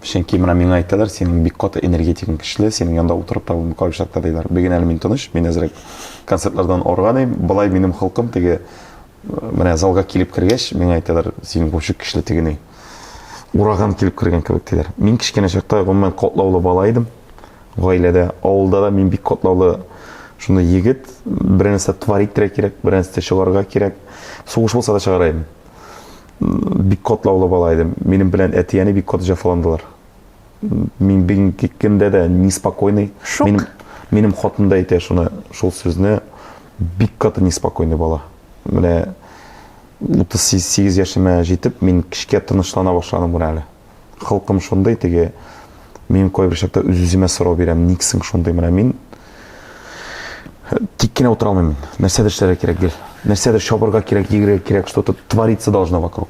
[SPEAKER 3] Чөнки менә миңа әйтәләр, синең бик каты энергетикаң көчле, синең янда утырып та мукабелшатта диләр. Биген әле мин тыныч, мин әзрәк концертлардан арганыйм. Булай минем халкым теге менә залга килеп кергәч, миңа әйтәләр, синең бу шик көчле тегене. Ураган килеп кергән кебек диләр. Мин кичкенә чакта гомумән котлаулы бала идем. Гаиләдә, авылда да мин бик котлаулы шундый егет, беренче тварик кирәк, беренче чыгарга кирәк. Сугыш булса да чыгара идем. Бик котлаулы бала идем. Минем белән әтияне бик каты җафаландылар. Мин бүгенге көндә дә неспокойный. Минем хатында әйтә шуны, шул сүзне, бик каты неспокойный бала. Менә 38 яшемә җитеп, мин кичкә тынычлана башладым менә әле. Халкым шундый теге, мин кайбер чакта үз-үземә сорау бирәм, никсең шундый менә мин тик кенә утыра алмыйм. Нәрсәдер эшләргә кирәк гел. Нәрсәдер чабырга кирәк, егерга кирәк, что-то твориться должно вокруг.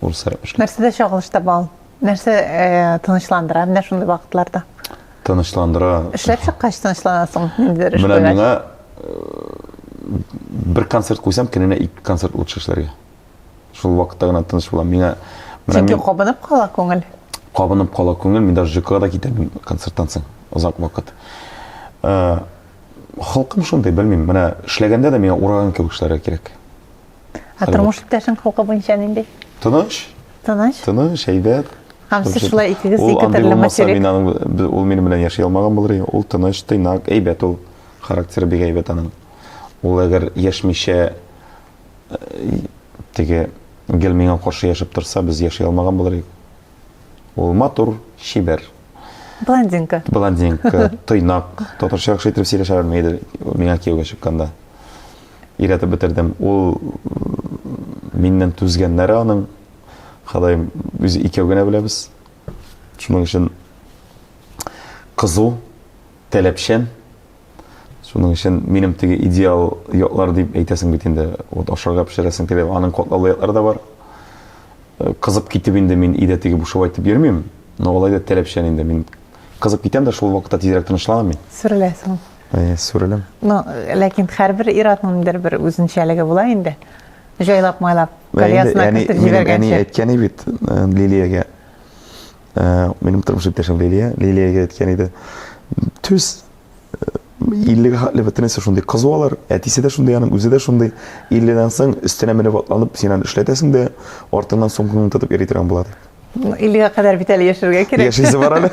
[SPEAKER 1] Нәрсәдә чагылыш таба ал? Нәрсә тынычландыра менә шундый вакытларда?
[SPEAKER 3] Тынычландыра.
[SPEAKER 1] Эшләп чыккач тынычланасың, ниндидер эш
[SPEAKER 3] Менә
[SPEAKER 1] куйгач.
[SPEAKER 3] миңа бер концерт куйсам, көненә 2 концерт лучше эшләргә. Шул вакытта гына тыныч булам. Миңа
[SPEAKER 1] Чөнки кабынып кала күңел.
[SPEAKER 3] Кабынып кала күңел, мин даже ЖКга да китәм концерттан соң, озак вакыт. Халкым шундый, белмим, менә эшләгәндә дә миңа ураган кебек эшләргә кирәк.
[SPEAKER 1] Тормыш иптәшең халкы буенча нинди?
[SPEAKER 3] Тыныч,
[SPEAKER 1] Тыныч.
[SPEAKER 3] тыныч, әйбәт.
[SPEAKER 1] Һәм сез шулай икегез
[SPEAKER 3] Ул
[SPEAKER 1] ике
[SPEAKER 3] андый
[SPEAKER 1] төрле
[SPEAKER 3] булмаса,
[SPEAKER 1] материк.
[SPEAKER 3] ул минем белән яши алмаган булыр. Ул тыныч, тыйнак, әйбәт ул. Характеры бик әйбәт аның. Ул әгәр яшмичә теге гел миңа каршы яшәп торса, без яши алмаган булыр. Ул матур, шибәр.
[SPEAKER 1] Блондинка.
[SPEAKER 3] Блондинка, тыйнак, татарча яхшы итеп сөйләшә белмәйдер. Миңа кияүгә чыкканда. Иратып бетердем. Ул миннән түзгәннәре аның. Хадай үз икәү генә беләбез. Шуның өчен кызу, таләпчән. Шуның өчен минем теге идеал яклар дип әйтәсең бит инде. Вот ашарга пешерәсең теләп, аның котлаулы яклары да бар. Кызып китеп инде мин идә теге бушып әйтеп йөрмим. Но алай да таләпчән инде мин. Кызып китәм дә шул вакытта тизрәк тынычланам мин.
[SPEAKER 1] Сүреләсең.
[SPEAKER 3] Сүреләм.
[SPEAKER 1] Ну, ләкин һәрбер иратның ниндидер бер үзенчәлеге була инде. Җайлап майлап, карьясына кертеп
[SPEAKER 3] Минем әни
[SPEAKER 1] җибәргәнчә.
[SPEAKER 3] әйткән бит Лилиягә. Минем тормыш иптәшем Лилиягә әйткән иде. Төз 50-гә хәтле бөтенесе шундый кызуалар, әтисе дә шундый, аның үзе дә шундый. 50-дән соң өстенә менеп атланып, синен эшләтәсең дә, артыннан сумкаңны тотып йөри торган була.
[SPEAKER 1] 50-гә кадәр бит әле яшәргә кирәк.
[SPEAKER 3] Яшисе бар әле.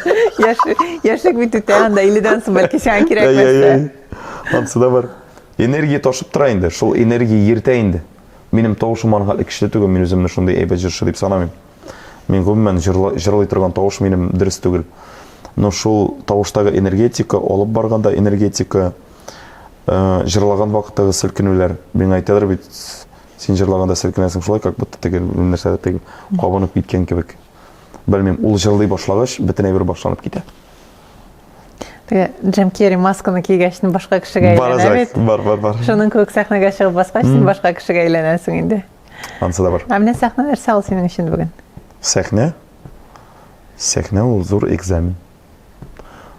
[SPEAKER 1] Яшьлек бит үтә, анда 50-дән соң бәлки сиңа кирәкмәс.
[SPEAKER 3] Ансы да бар. Энергия ташып тора инде, шул энергия йөртә инде. Минем тавышым аны кишле түгел, мин үземне шундый әйбәт җырчы дип санамыйм. Мин гомумән җырлый торган тавыш минем дөрес түгел. Но шул тавыштагы энергетика, алып барганда энергетика, җырлаган вакыттагы селкенүләр, миңа әйтәләр бит, син җырлаганда селкенәсең шулай, как будто теге нәрсәдә теге кабынып киткән кебек. Белмим, ул җырлый башлагач, бөтен әйбер башланып китә.
[SPEAKER 1] Теге Джим Керри масканы кигәчне башка кешегә әйләнә бит.
[SPEAKER 3] Бар.
[SPEAKER 1] Шуның кебек сәхнәгә чыгып баскач, син башка кешегә әйләнәсең инде.
[SPEAKER 3] Ансы да бар.
[SPEAKER 1] Менә сәхнә нәрсә ул синең өчен бүген?
[SPEAKER 3] Сәхнә ул зур экзамен.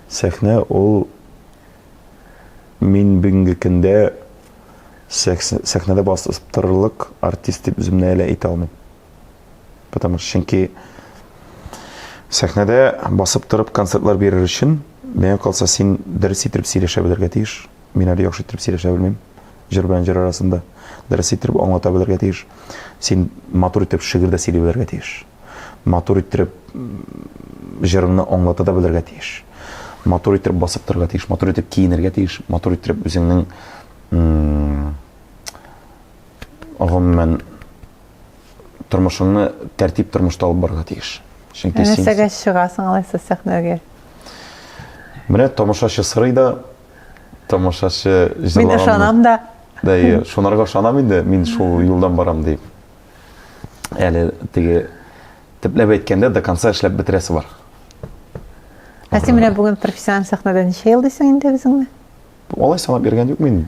[SPEAKER 3] Сәхнә ул мин бүгенге көндә сәхнәдә басып торырлык артист дип үземне әле әйтә алмыйм. Потому что чөнки сәхнәдә басып торып концертлар бирер өчен миңа калса син дөрес итеп сөйләшә белергә тиеш. Мин әле яхшы итеп сөйләшә белмим. Җыр белән җыр арасында дөрес итеп аңлата белергә тиеш. Син матур итеп шигырьдә сөйли белергә тиеш. Матур итеп җырыңны аңлата да белергә тиеш. Матур итеп басып торырга тиеш, матур итеп киенергә тиеш, матур итеп үзеңнең гомумән тормышыңны тәртип тормышта алып барырга тиеш. Чөнки син
[SPEAKER 1] Нәрсәгә чыгасың алайса сәхнәгә?
[SPEAKER 3] менә тамашачы сырый да, тамашачы җырлаган.
[SPEAKER 1] Мин ышанам да.
[SPEAKER 3] Да, шунарга ышанам инде, мин шул юлдан барам дип. Әле теге төпләп әйткәндә до конца эшләп бетерәсе бар.
[SPEAKER 1] Син менә бүген профессиональ сәхнәдә ничә ел дисең инде үзеңне?
[SPEAKER 3] Алай санап бергән юк мин.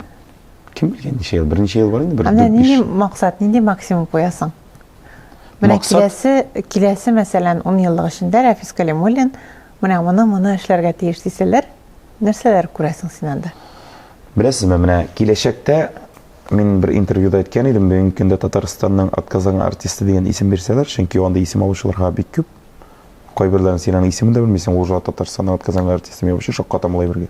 [SPEAKER 3] Kim bilген неше ел? Бірнеше ел бар енді, бір
[SPEAKER 1] Анда
[SPEAKER 3] 4-5.
[SPEAKER 1] нинди максат, нинди максимум қоясың? Менә киләсе мәсәлән 10 еллык эчендә Рафис Калимуллин моны эшләргә тиеш дисәләр, нәрсәләр күрәсең син анда?
[SPEAKER 3] Беләсезме, менә киләчәктә мин бер интервьюда әйткән идем, бүгенге көндә Татарстанның атказан артисты дигән исем бирсәләр, чөнки анда исем алучыларга бик күп. Кайберләрен син аның исемен дә белмисең, ул уже Татарстанның атказан артисты мебеше шаккатамлай бергә.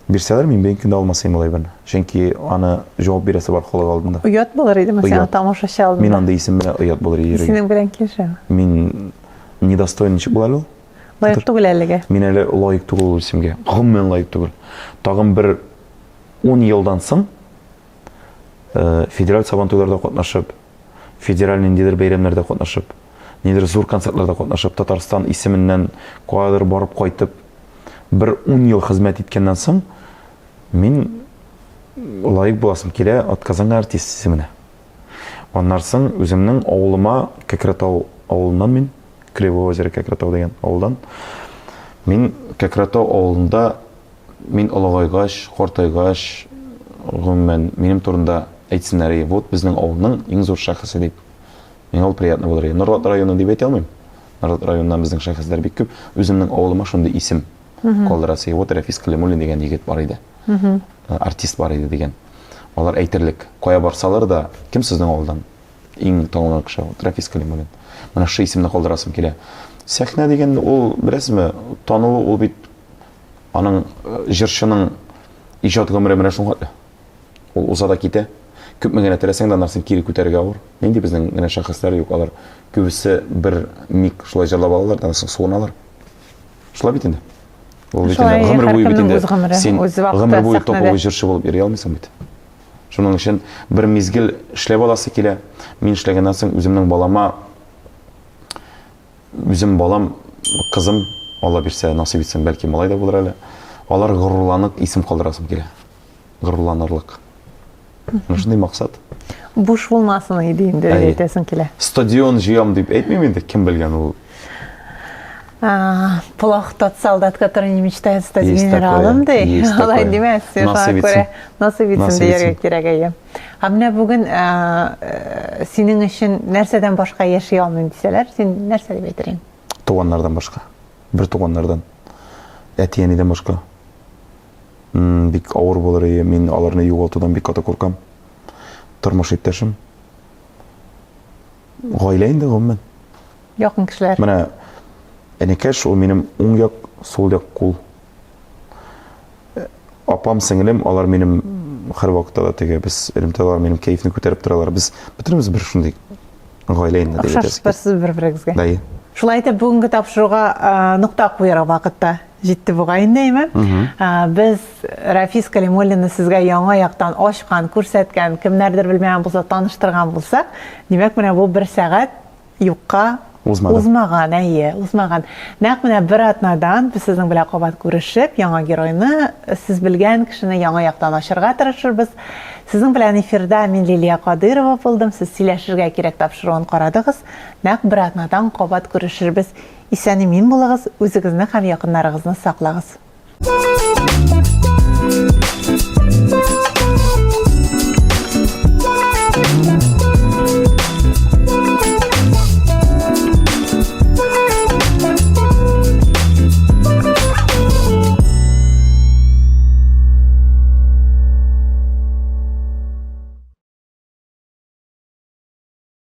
[SPEAKER 3] Бирсәләр, мин бүгенге көндә алмасам алай берне. Чөнки аны җавап бирәсе бар халык алдында.
[SPEAKER 1] Уят булыр иде мәсәлән
[SPEAKER 3] Оят.
[SPEAKER 1] тамашачы алдында.
[SPEAKER 3] Мин анда исем белән оят булыр иде.
[SPEAKER 1] Синең белән килешәм.
[SPEAKER 3] Мин недостойный ничек була ул?
[SPEAKER 1] Лайык түгел әлегә.
[SPEAKER 3] Мин әле лайык түгел ул исемгә. Гомумән лайык түгел. Тагын бер 10 елдан соң федераль сабантуйларда катнашып, федераль ниндидер бәйрәмнәрдә катнашып, нидер зур концертларда катнашып, Татарстан исеменнән кадәр барып кайтып, бер 10 ел хезмәт иткәннән соң мин лайык буласым килә атказан артист исеменә. Аннан соң үземнең авылыма, Кәкретау авылыннан мин, Кривое озеро Кәкретау дигән авылдан, мин Кәкретау авылында мин олыгайгач, картайгач, гомумән минем турында әйтсеннәр, вот безнең авылның иң зур шәхесе дип. Миңа ул приятно булыр. Норлат районы дип әйтә алмыйм. Норлат районыннан безнең шәхесләр бик күп. Үземнең авылыма шундый исем калдырасы. Вот Рафис Калимуллин дигән егет бар иде. Артист бар иде дигән. Алар әйтерлек, кая барсалар да, кем сезнең авылдан иң танылган кеше? Рафис Калимуллин. Менә шу исемне калдырасым килә. Сәхнә дигән ул, беләсезме, танылу ул бит аның җырчының иҗат гомере менә шуңа. Ул узада китә. Күпме генә теләсәң дә нарсын кире күтәрергә авыр. Нинди безнең генә шәхесләр юк, алар күбесе бер миг шулай җырлап алалар, да соң суыналар. Шулай бит инде. Ул бит инде гомер буе бит инде. Син гомер буе топовый җырчы булып йөри алмыйсың бит. Шуның өчен бер мизгел эшләп аласы килә. Мин эшләгәннән соң үземнең балама, үзем балам, кызым, Алла бирсә, насыйп итсен, бәлки малай да булыр әле. Алар горурланып исем калдырасым килә. Горурланырлык. Шундый максат.
[SPEAKER 1] Буш булмасын иде инде әйтәсең килә.
[SPEAKER 3] Стадион җыям дип әйтмим инде, кем белгән ул.
[SPEAKER 1] Плохо тот солдат, который не мечтает стать
[SPEAKER 3] Есть
[SPEAKER 1] генералом,
[SPEAKER 3] такое,
[SPEAKER 1] да?
[SPEAKER 3] есть
[SPEAKER 1] Алай
[SPEAKER 3] такое.
[SPEAKER 1] димәс, насыйп итсен дияргә кирәк әйе. Менә бүген синең өчен нәрсәдән башка яши алмыйм дисәләр, син нәрсә дип әйтерең?
[SPEAKER 3] Туганнардан башка. Бер туганнардан. Әти-әнидән башка. Бик авыр булыр иде. Мин аларны югалтудан бик каты куркам. Тормыш иптәшем. Гаилә инде гомумән.
[SPEAKER 1] Якын кешеләр.
[SPEAKER 3] Менә әнекәш ул минем уң як, сул як кул. Апам, сеңлем, алар минем һәр вакытта да теге без элемтәләр минем кайфны күтәреп торалар. Без бөтенебез бер шундый гаилә инде дип әйтәсез.
[SPEAKER 1] Охшашсыз бер-берегезгә.
[SPEAKER 3] Да.
[SPEAKER 1] Шулай итеп бүгенге тапшыруга нокта куярга вакытта җитте бугай инде. Без Рафис Калимуллинны сезгә яңа яктан ачкан, күрсәткән, кемнәрдер белмәгән булса, таныштырган булсак, димәк менә бу 1 сәгать юкка узмаган. Нәкъ менә бер атнадан без сезнең белән кабат күрешеп, яңа геройны, сез белгән кешене яңа яктан ачырга тырышырбыз. Сезнең белән эфирда мин Лилия Кадырова булдым. Сез сөйләшергә кирәк тапшыруын карадыгыз. Нәкъ бер атнадан кабат күрешербез. Исән-имин булыгыз, үзегезне һәм якыннарыгызны саклагыз.